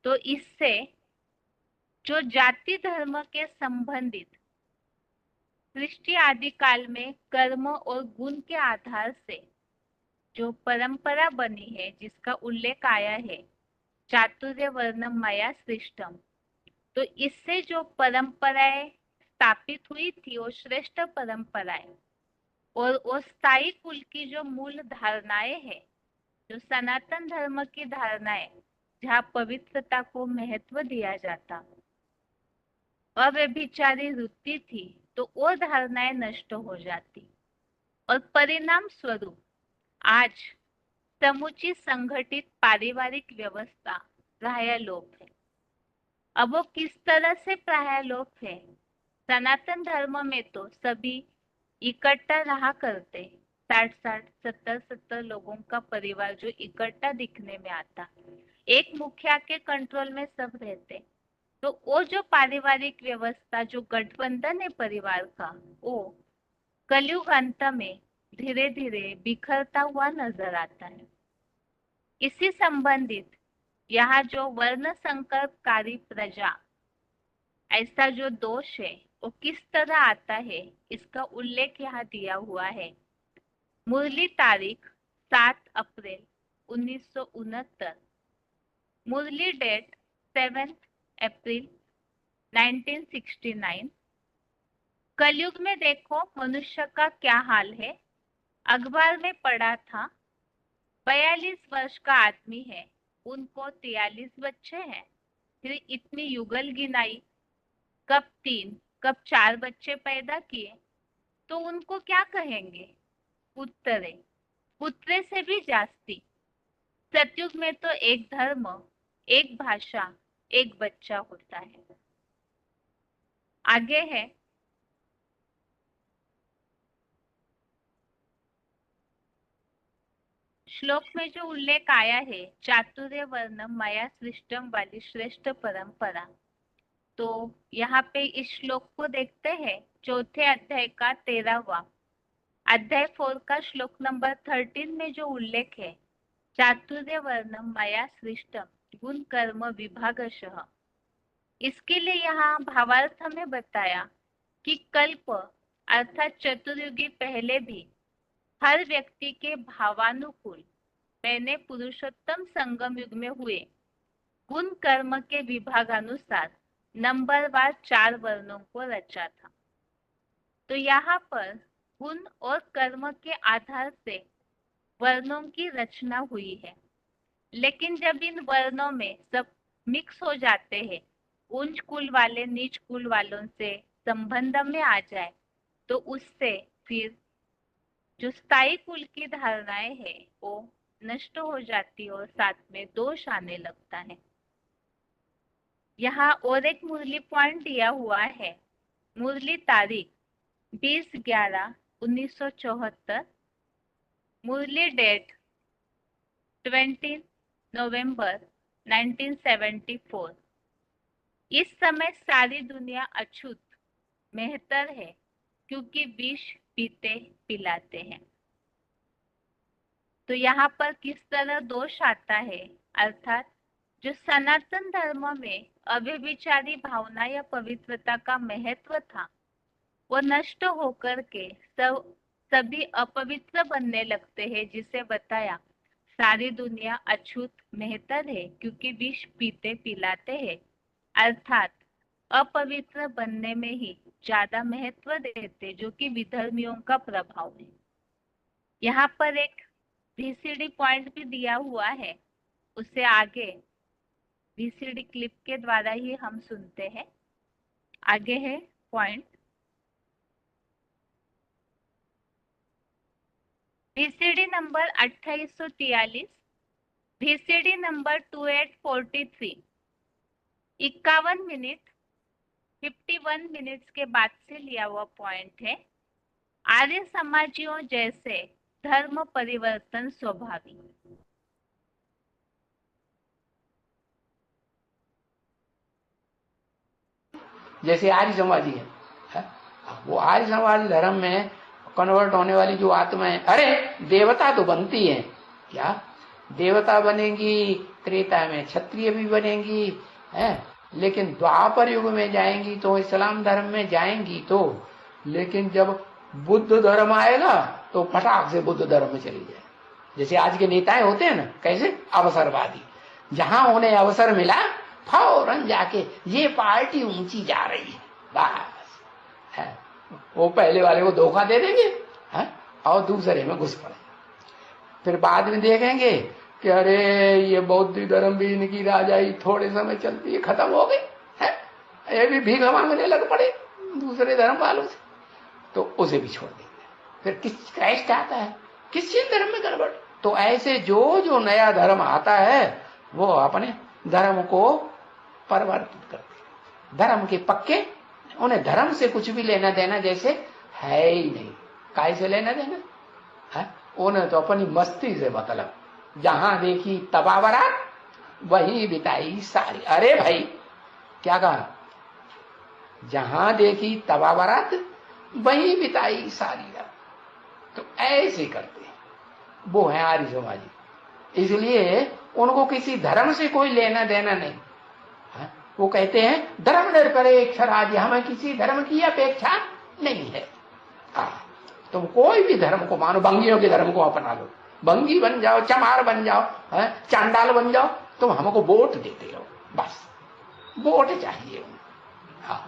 तो इससे जो जाति धर्म के संबंधित सृष्टि आदि काल में कर्म और गुण के आधार से जो परंपरा बनी है जिसका उल्लेख आया है चातुर्य वर्णम मया सृष्टम, तो इससे जो परंपराएं स्थापित हुई थी वो श्रेष्ठ परंपराएं और वो स्थायी कुल की जो मूल धारणाएं है, जो सनातन धर्म की धारणाएं जहाँ पवित्रता को महत्व दिया जाता, अव्यभिचारी वृत्ति थी तो वो धारणाएं नष्ट हो जाती और परिणाम स्वरूप आज समुची संगठित पारिवारिक व्यवस्था प्राय लोप है। अब वो किस तरह से प्राय लोप है? सनातन धर्म में तो सभी इकट्ठा रहा करते, 60-60, 70-70 लोगों का परिवार जो इकट्ठा दिखने में आता, एक मुखिया के कंट्रोल में सब रहते। तो वो जो पारिवारिक व्यवस्था जो गठबंधन है परिवार का, वो कलयुग अंत में धीरे धीरे बिखरता हुआ नजर आता है। इसी संबंधित यहाँ जो वर्ण संकल्पकारी प्रजा ऐसा जो दोष है वो किस तरह आता है इसका उल्लेख यहाँ दिया हुआ है। मुरली तारीख 7 अप्रैल 1969, मुरली डेट 7 अप्रैल 1969। कलयुग में देखो मनुष्य का क्या हाल है। अखबार में पढ़ा था 42 वर्ष का आदमी है, उनको 43 बच्चे हैं। फिर इतनी युगल गिनाई, कब 3 कब 4 बच्चे पैदा किए, तो उनको क्या कहेंगे? पुत्रे, पुत्रे से भी जास्ती। सतयुग में तो एक धर्म, एक भाषा, एक बच्चा होता है। आगे है श्लोक में जो उल्लेख आया है चातुर्य वर्णम माया सृष्टम वाली श्रेष्ठ परंपरा, तो यहाँ पे इस श्लोक को देखते हैं, चौथे अध्याय का 13वां अध्याय 4 का श्लोक नंबर 13 में जो उल्लेख है, चातुर्य वर्णम माया सृष्टम गुण कर्म विभागशः, इसके लिए यहाँ भावार्थ में बताया कि कल्प अर्थात चतुर्युगी पहले भी हर व्यक्ति के भावानुकूल मैंने पुरुषोत्तम संगम युग में हुए गुण कर्म के विभागानुसार नंबरवार 4 वर्णों को रचा था। तो यहाँ पर गुण और कर्म के आधार से वर्णों की रचना हुई है, लेकिन जब इन वर्णों में सब मिक्स हो जाते हैं, उच्च कुल वाले नीच कुल वालों से संबंध में आ जाए, तो उससे फिर जो स्थायी कुल की धारणाएं है वो नष्ट हो जाती है और साथ में दोष आने लगता है। यहाँ और एक मुरली पॉइंट दिया हुआ है, मुरली तारीख 20/11/1974, मुरली डेट 20 नवंबर 1974। इस समय सारी दुनिया अछूत मेहतर है क्योंकि विष पीते पिलाते हैं। तो यहाँ पर किस तरह दोष आता है, अर्थात जो सनातन धर्म में अव्यभिचारी भावना या पवित्रता का महत्व था, वो नष्ट होकर के सभी अपवित्र बनने लगते हैं, जिसे बताया सारी दुनिया अछूत मेहतर है क्योंकि विष पीते पिलाते हैं, अर्थात अपवित्र बनने में ही ज्यादा महत्व देते, जो कि विधर्मियों का प्रभाव है। यहाँ पर एक VCD पॉइंट भी दिया हुआ है, उससे आगे VCD क्लिप के द्वारा ही हम सुनते हैं। आगे है point VCD number 2843, VCD number 2843, 51 minute 51 minutes के बाद से लिया हुआ पॉइंट है। आर्य समाजियों जैसे धर्म परिवर्तन स्वाभाविक। जैसे आर्य समाजी है, वो आर्य समाजी धर्म में कन्वर्ट होने वाली जो आत्माएं, अरे देवता तो बनती है, क्या देवता बनेंगी, त्रेता में क्षत्रिय भी बनेंगी है, लेकिन द्वापर युग में जाएंगी तो इस्लाम धर्म में जाएंगी तो, लेकिन जब बुद्ध धर्म आएगा तो फटाक से बुद्ध धर्म में चली जाए। जैसे आज के नेताएं होते हैं ना, कैसे अवसरवादी, जहां उन्हें अवसर मिला फौरन जाके ये पार्टी ऊंची जा रही है, बस है, वो पहले वाले को धोखा दे देंगे है, और दूसरे में घुस पड़ेंगे। फिर बाद में देखेंगे कि अरे ये बौद्ध धर्म भी इनकी राजाई थोड़े समय चलती है, खत्म हो गई है, ये भी भीख मांगने लग पड़े दूसरे धर्म वालों से, तो उसे भी छोड़ देंगे। फिर किस क्रैश आता है, किसी धर्म में गड़बड़। तो ऐसे जो जो नया धर्म आता है वो अपने धर्म को परिवर्तित करते, धर्म के पक्के, उन्हें धर्म से कुछ भी लेना देना जैसे है ही नहीं। काय से लेना देना है, उन्हें तो अपनी मस्ती से मतलब, जहां देखी तबावरात वही बिताई सारी। अरे भाई क्या कहा, जहां देखी तबावरात वही बिताई सारी रात। तो ऐसे करते हैं, वो है आर्य समाजी। इसलिए उनको किसी धर्म से कोई लेना देना नहीं है। वो कहते हैं धर्म निरपेक्ष राज्य, हमें किसी धर्म की अपेक्षा नहीं है। तुम कोई भी धर्म को मानो, बंगियों के धर्म को अपना लो, बंगी बन जाओ, चमार बन जाओ, चांडाल बन जाओ, तुम हमको वोट देते रहो, बस वोट चाहिए। हाँ,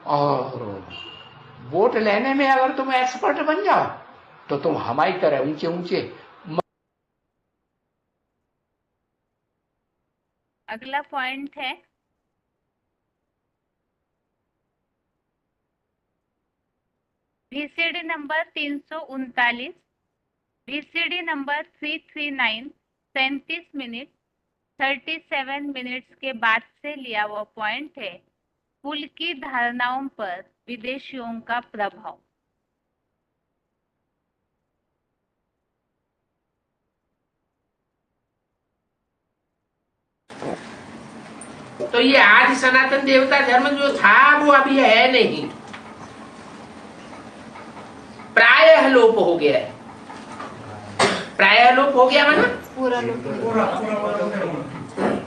और वोट लेने में अगर तुम एक्सपर्ट बन जाओ तो तुम हमारी तरह ऊंचे ऊंचे। अगला पॉइंट है VCD number 339, VCD number 339, 37 minute 37 minutes के बाद से लिया हुआ पॉइंट है, कुल की धारणाओं पर विदेशियों का प्रभाव। तो ये आज सनातन देवता धर्म जो था वो अभी है नहीं, प्रायः लोप हो गया है। प्रायः लोप हो गया माना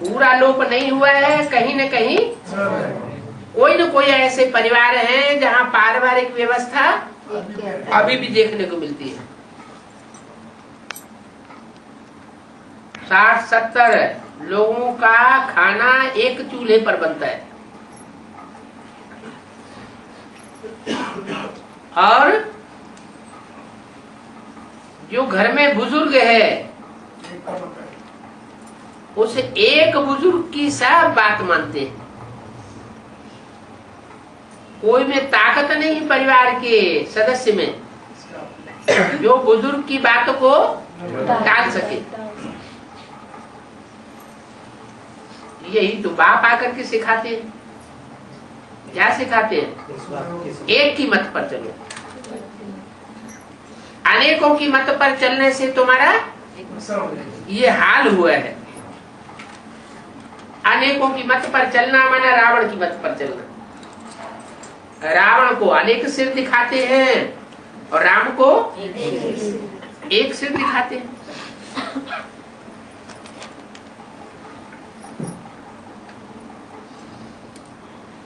पूरा लोप नहीं हुआ है। कहीं न कहीं कोई न कोई ऐसे परिवार हैं जहां पारिवारिक व्यवस्था अभी भी देखने को मिलती है। 60-70 लोगों का खाना एक चूल्हे पर बनता है, और जो घर में बुजुर्ग है उस एक बुजुर्ग की सब बात मानते हैं। कोई में ताकत नहीं परिवार के सदस्य में जो बुजुर्ग की बातों को टाल सके। यही तो बाप आकर के सिखाते हैं। क्या सिखाते हैं? एक की मत पर चलो। अनेकों की मत पर चलने से तुम्हारा ये हाल हुआ है। अनेकों की मत पर चलना माना रावण की मत पर चलना। रावण को अनेक सिर दिखाते हैं और राम को एक सिर दिखाते हैं।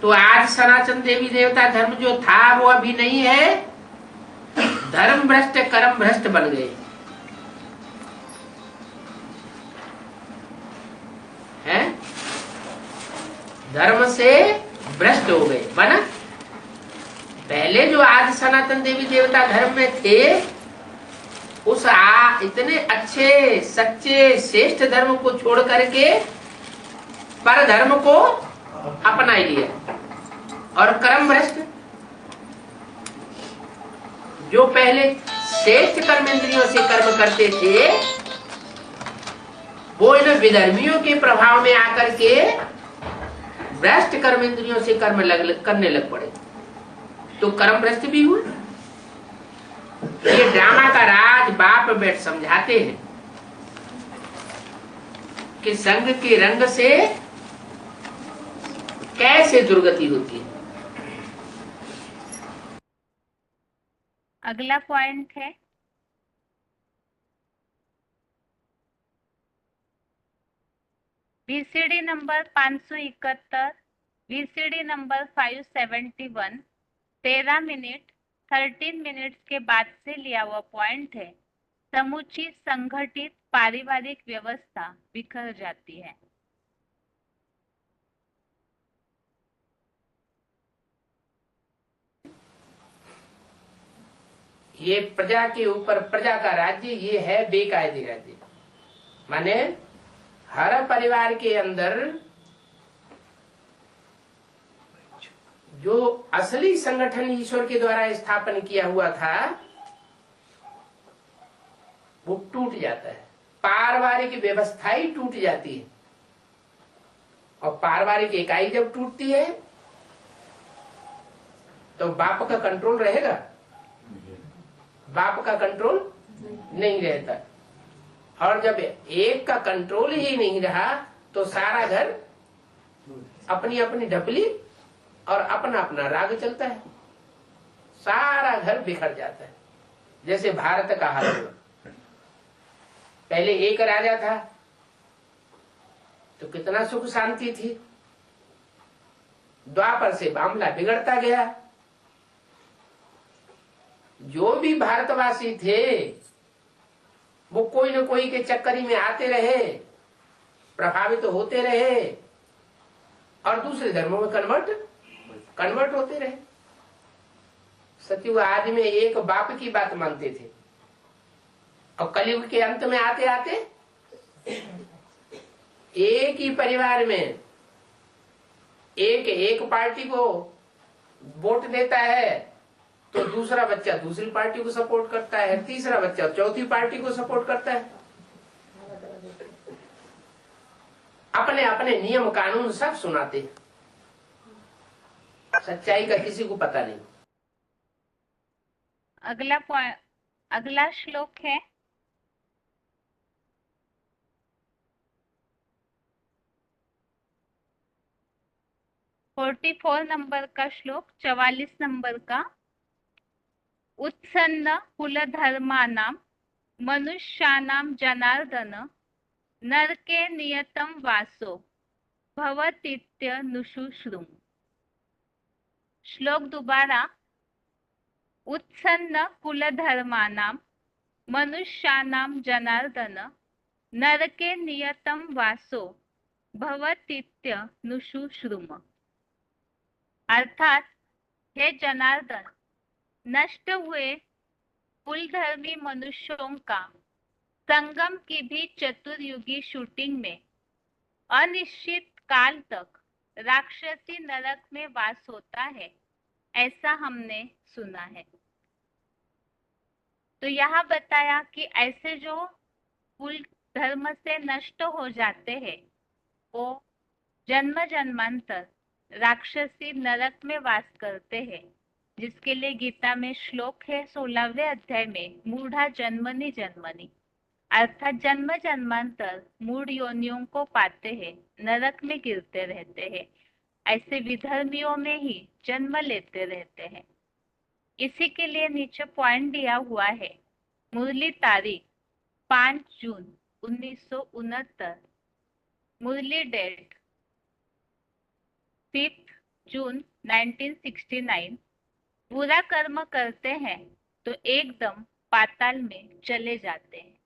तो आज सनातन देवी देवता धर्म जो था वो अभी नहीं है। धर्म भ्रष्ट कर्म भ्रष्ट बन गए हैं, धर्म से भ्रष्ट हो गए। बना पहले जो आज सनातन देवी देवता धर्म में थे उस इतने अच्छे सच्चे श्रेष्ठ धर्म को छोड़ करके पर धर्म को अपना लिया। और कर्म भ्रष्ट जो पहले श्रेष्ठ कर्मेंद्रियों से कर्म करते थे वो इन विधर्मियों के प्रभाव में आकर के भ्रष्ट कर्मेंद्रियों से कर्म करने लग पड़े, तो कर्म भ्रष्ट भी हुए। ये ड्रामा का राज बाप बैठ समझाते हैं कि संग के रंग से कैसे दुर्गति होती है। अगला पॉइंट है VCD number 571, VCD number 571 13 minute 13 minutes के बाद से लिया हुआ पॉइंट है। समुचित संगठित पारिवारिक व्यवस्था बिखर जाती है। ये प्रजा के ऊपर प्रजा का राज्य, ये है बेकायदे राज्य। माने हर परिवार के अंदर जो असली संगठन ईश्वर के द्वारा स्थापन किया हुआ था वो टूट जाता है। पारिवारिक व्यवस्था ही टूट जाती है। और पारिवारिक इकाई जब टूटती है तो बाप का कंट्रोल रहेगा? बाप का कंट्रोल नहीं रहता। और जब एक का कंट्रोल ही नहीं रहा तो सारा घर अपनी अपनी ढपली और अपना अपना राग चलता है, सारा घर बिखर जाता है। जैसे भारत का हाल हुआ। पहले एक राजा था तो कितना सुख शांति थी। द्वापर से मामला बिगड़ता गया। जो भी भारतवासी थे वो कोई न कोई के चक्करी में आते रहे, प्रभावित होते रहे और दूसरे धर्मों में कन्वर्ट होते रहे। सतयुग आदि में एक बाप की बात मानते थे और कलयुग के अंत में आते आते एक ही परिवार में एक पार्टी को वोट देता है तो दूसरा बच्चा दूसरी पार्टी को सपोर्ट करता है, तीसरा बच्चा चौथी पार्टी को सपोर्ट करता है। अपने अपने नियम कानून सब सुनाते हैं। सच्चाई का किसी को पता नहीं। अगला श्लोक है 44 नंबर का श्लोक, 44 नंबर का। उत्सन्न कुलधर्माणां मनुष्याणां जनार्दन नरके नियतं वासो भवतीत्यनुशुश्रुम। श्लोक दोबारा। उत्सन्न कुलधर्माणां मनुष्याणां जनार्दन नरके नियतं वासो भवतीत्यनुशुश्रुम। अर्थात, हे जनार्दन, नष्ट हुए कुलधर्मी मनुष्यों का संगम की भी चतुर्युगी शूटिंग में अनिश्चित काल तक राक्षसी नरक में वास होता है, ऐसा हमने सुना है। तो यहाँ बताया कि ऐसे जो कुल धर्म से नष्ट हो जाते हैं वो जन्म जन्मांतर राक्षसी नरक में वास करते हैं, जिसके लिए गीता में श्लोक है 16वें अध्याय में, मूढ़ा जन्मनि जन्मनि, अर्थात जन्म जन्मांतर मूढ़ योनियों को पाते हैं, नरक में गिरते रहते हैं, ऐसे विधर्मियों में ही जन्म लेते रहते हैं। इसी के लिए नीचे पॉइंट दिया हुआ है, मुरली तारीख 5 जून 1969, मुरली डेट 5 जून 1969। बुरा कर्म करते हैं तो एकदम पाताल में चले जाते हैं।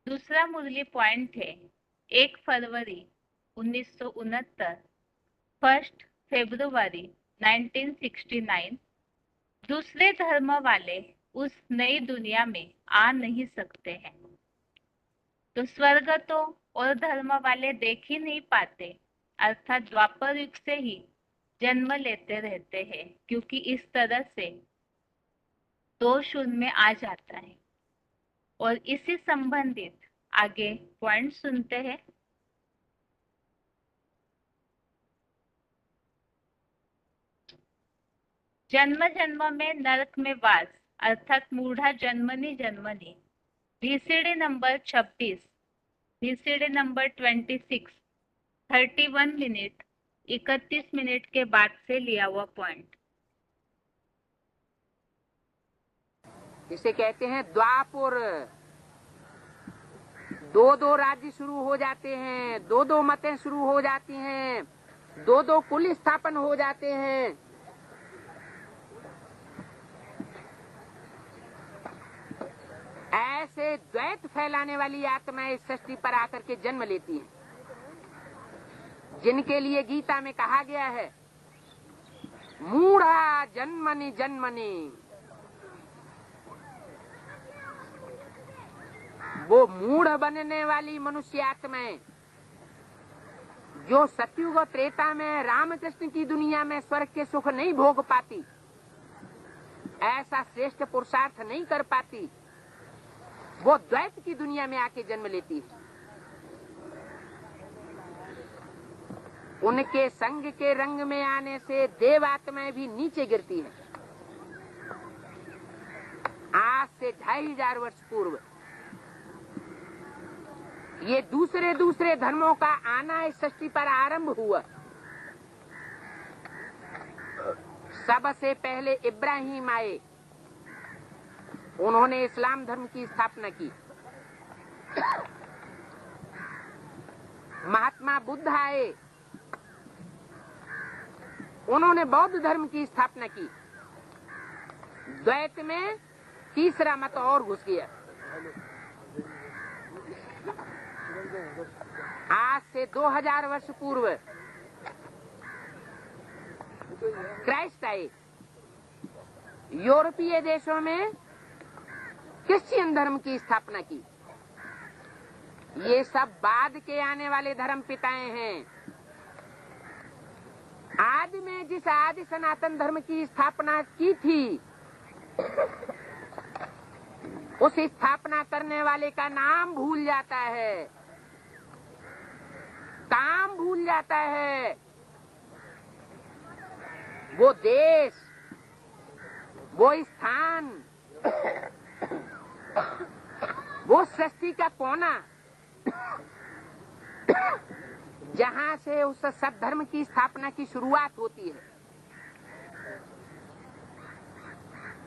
दूसरा मुरली पॉइंट है 1 फरवरी 1969, 1 फरवरी 1969। दूसरे धर्म वाले उस नई दुनिया में आ नहीं सकते हैं। तो स्वर्ग तो और धर्म वाले देख ही नहीं पाते, अर्थात द्वापर युग से ही जन्म लेते रहते हैं, क्योंकि इस तरह से दोष उनमें आ जाता है। और इसी संबंधित आगे पॉइंट सुनते हैं। जन्म जन्म में नरक में वास, अर्थात मूढ़ा जन्मनि जन्मनि, VCD number 26, VCD number 26, 31 minute 31 minute के बाद से लिया हुआ पॉइंट। इसे कहते हैं द्वापुर। दो दो राज्य शुरू हो जाते हैं, दो दो मतें शुरू हो जाती हैं, दो दो कुल स्थापन हो जाते हैं। ऐसे द्वैत फैलाने वाली आत्माएं इस सृष्टि पर आकर के जन्म लेती हैं, जिनके लिए गीता में कहा गया है मूढ़ा जन्मनि जन्मनि। वो मूढ़ बनने वाली मनुष्य आत्माएं जो सतयुग और त्रेता में रामकृष्ण की दुनिया में स्वर्ग के सुख नहीं भोग पाती, ऐसा श्रेष्ठ पुरुषार्थ नहीं कर पाती, वो द्वैत की दुनिया में आके जन्म लेती है। उनके संग के रंग में आने से देव आत्माएं भी नीचे गिरती है। आज से 2500 वर्ष पूर्व ये दूसरे दूसरे धर्मों का आना इस सृष्टि पर आरंभ हुआ। सबसे पहले इब्राहिम आए, उन्होंने इस्लाम धर्म की स्थापना की। महात्मा बुद्ध आए, उन्होंने बौद्ध धर्म की स्थापना की। द्वैत में तीसरा मत और घुस गया। आज से 2000 वर्ष पूर्व क्राइस्ट आए। यूरोपीय देशों में क्रिश्चियन धर्म की स्थापना की। ये सब बाद के आने वाले धर्म पिताएं हैं। आदि में जिस आदि सनातन धर्म की स्थापना की थी, उस स्थापना करने वाले का नाम भूल जाता है, काम भूल जाता है। वो देश, वो स्थान, वो सृष्टि का कोना जहां से उस सद्धर्म की स्थापना की शुरुआत होती है,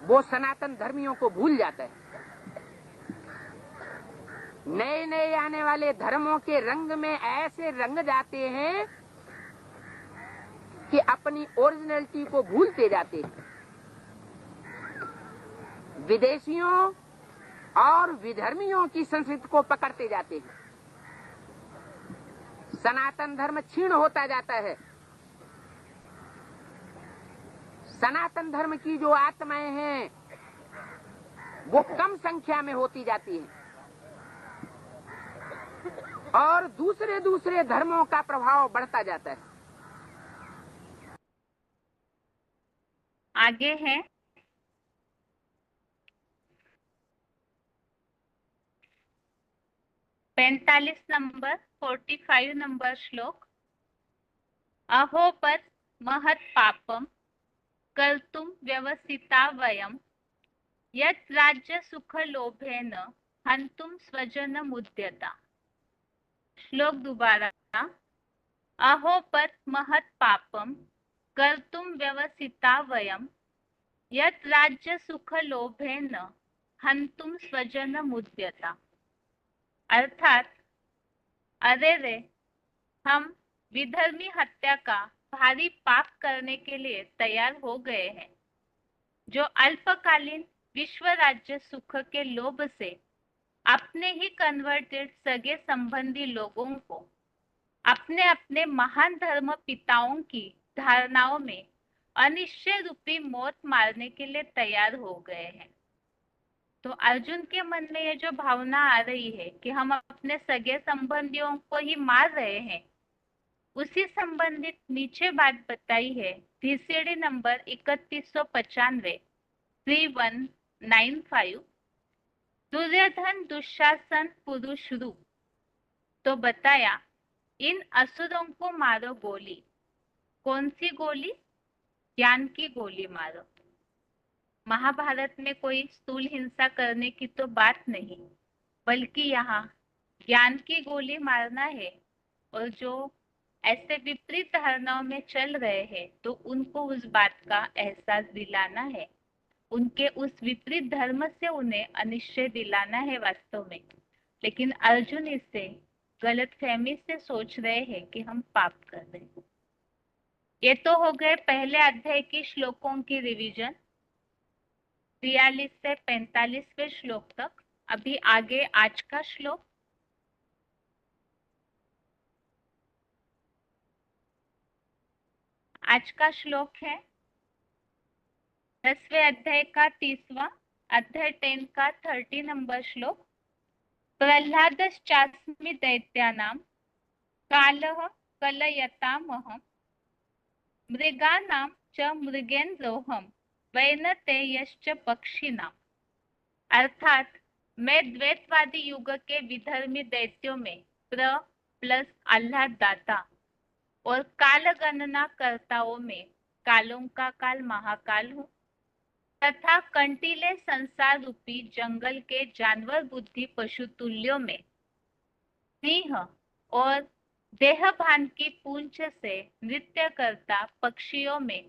वो सनातन धर्मियों को भूल जाता है। नए नए आने वाले धर्मों के रंग में ऐसे रंग जाते हैं कि अपनी ओरिजिनलिटी को भूलते जाते हैं। विदेशियों और विधर्मियों की संस्कृति को पकड़ते जाते हैं। सनातन धर्म क्षीण होता जाता है। सनातन धर्म की जो आत्माएं हैं वो कम संख्या में होती जाती हैं और दूसरे दूसरे धर्मों का प्रभाव बढ़ता जाता है। आगे है 45 नंबर 45 नंबर श्लोक। अहो पर महत् पापम कर्तुम व्यवसिता वयम यत् राज्य सुख लोभेन हंतुम स्वजन मुद्यता। श्लोक दोबारा। अहो पर महत् पापम कर्तुम व्यवसिता वयम यत् राज्य सुख लोभेन हंतुम स्वजन मुद्यता। अर्थात अरे रे, हम विधर्मी हत्या का भारी पाप करने के लिए तैयार हो गए हैं, जो अल्पकालीन विश्व राज्य सुख के लोभ से अपने ही कन्वर्टेड सगे संबंधी लोगों को अपने अपने महान धर्म पिताओं की धारणाओं में अनिश्चय रूपी मौत मारने के लिए तैयार हो गए हैं। तो अर्जुन के मन में ये जो भावना आ रही है कि हम अपने सगे संबंधियों को ही मार रहे हैं, उसी संबंधित नीचे बात बताई है धीसेड़ी नंबर 3195 3195। दुर्योधन दुशासन पुरुष रूप। तो बताया इन असुरों को मारो गोली। कौन सी गोली? ज्ञान की गोली मारो। महाभारत में कोई स्थूल हिंसा करने की तो बात नहीं, बल्कि यहाँ ज्ञान की गोली मारना है। और जो ऐसे विपरीत धारणाओं में चल रहे हैं तो उनको उस बात का एहसास दिलाना है, उनके उस विपरीत धर्म से उन्हें अनिश्चय दिलाना है वास्तव में। लेकिन अर्जुन इससे गलतफहमी से सोच रहे हैं कि हम पाप कर रहे हैं। ये तो हो गए पहले अध्याय की श्लोकों की रिवीजन 43 से 45वें श्लोक तक। अभी आगे आज का श्लोक। आज का श्लोक है 10वें अध्याय का 30वां अध्याय 10 का 30 नंबर श्लोक। प्रह्लादश्चास्मि दैत्यानां कालः कलयतामहं मृगानां च मृगेन्द्रोऽहं वैनतेयश्च पक्षिणाम्। अर्थात मैं द्वैतवादी युग के विधर्मी दैत्यों में प्र प्लस आह्लाददाता और काल गणना कर्ताओं में कालों का काल महाकाल हूँ, तथा कंटीले संसार रूपी जंगल के जानवर बुद्धि पशु तुल्यों में सिंह और देहभान की पूंछ से नृत्य करता पक्षियों में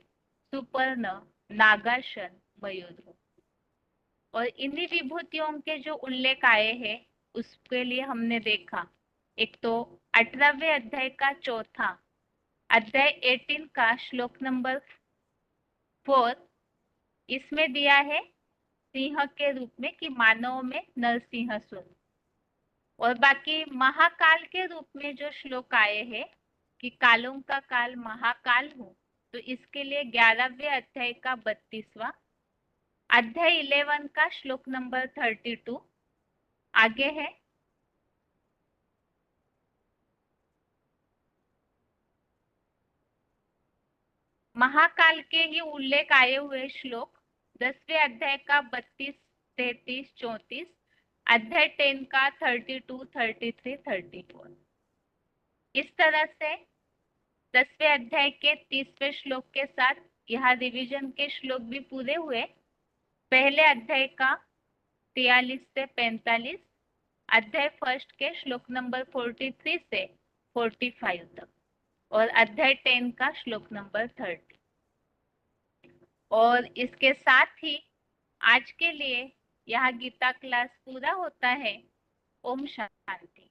सुपर्ण नागासन मयूर हूँ। और इन्हीं विभूतियों के जो उल्लेख आए हैं उसके लिए हमने देखा, एक तो 18वें अध्याय का चौथा अध्याय 18 का श्लोक नंबर 4, इसमें दिया है सिंह के रूप में कि मानव में नरसिंह सुन। और बाकी महाकाल के रूप में जो श्लोक आए हैं कि कालों का काल महाकाल हूँ, तो इसके लिए 11वें अध्याय का 32वां अध्याय 11 का श्लोक नंबर 32 आगे है। महाकाल के ही उल्लेख आए हुए श्लोक 10वें अध्याय का 32, 33, 34 अध्याय 10 का 32, 33, 34। इस तरह से 10वें अध्याय के 30वें श्लोक के साथ यहाँ रिवीजन के श्लोक भी पूरे हुए। पहले अध्याय का 43 से 45 अध्याय फर्स्ट के श्लोक नंबर 43 से 45 तक और अध्याय 10 का श्लोक नंबर 30। और इसके साथ ही आज के लिए यहाँ गीता क्लास पूरा होता है। ओम शांति।